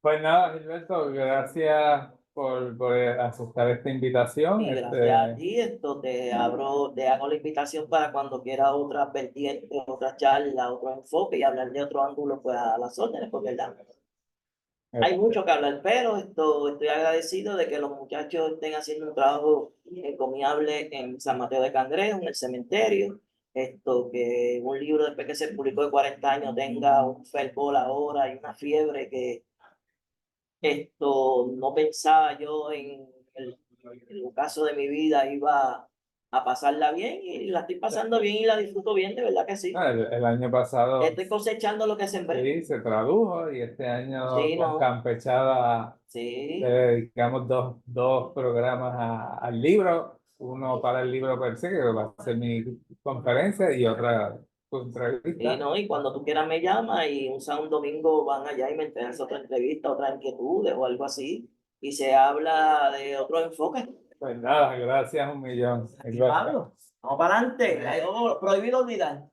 Pues nada, Gilberto, gracias por aceptar esta invitación. Y gracias a ti, te hago la invitación para cuando quieras otras vertientes, otra charla, otro enfoque y hablar de otro ángulo, pues a las órdenes, porque hay mucho que hablar, pero estoy agradecido de que los muchachos estén haciendo un trabajo encomiable en San Mateo de Cangrejo, en el cementerio. Que un libro después que se publicó de 40 años tenga un fervor ahora y una fiebre que no pensaba yo en el caso de mi vida iba a pasarla bien y la estoy pasando bien y la disfruto bien, de verdad que sí. El año pasado Estoy cosechando lo que sembré. sí se tradujo y este año Sí, con no, Campechada le sí. dedicamos dos programas al libro, uno para el libro per se, que va a ser mi conferencia, y otra tu Y entrevista. no, y cuando tú quieras me llamas y un sábado, un domingo van allá y me entregas otra entrevista, otras inquietudes o algo así, y se habla de otro enfoque. Pues nada, gracias un millón. Y Pablo, vamos para adelante, prohibido olvidar.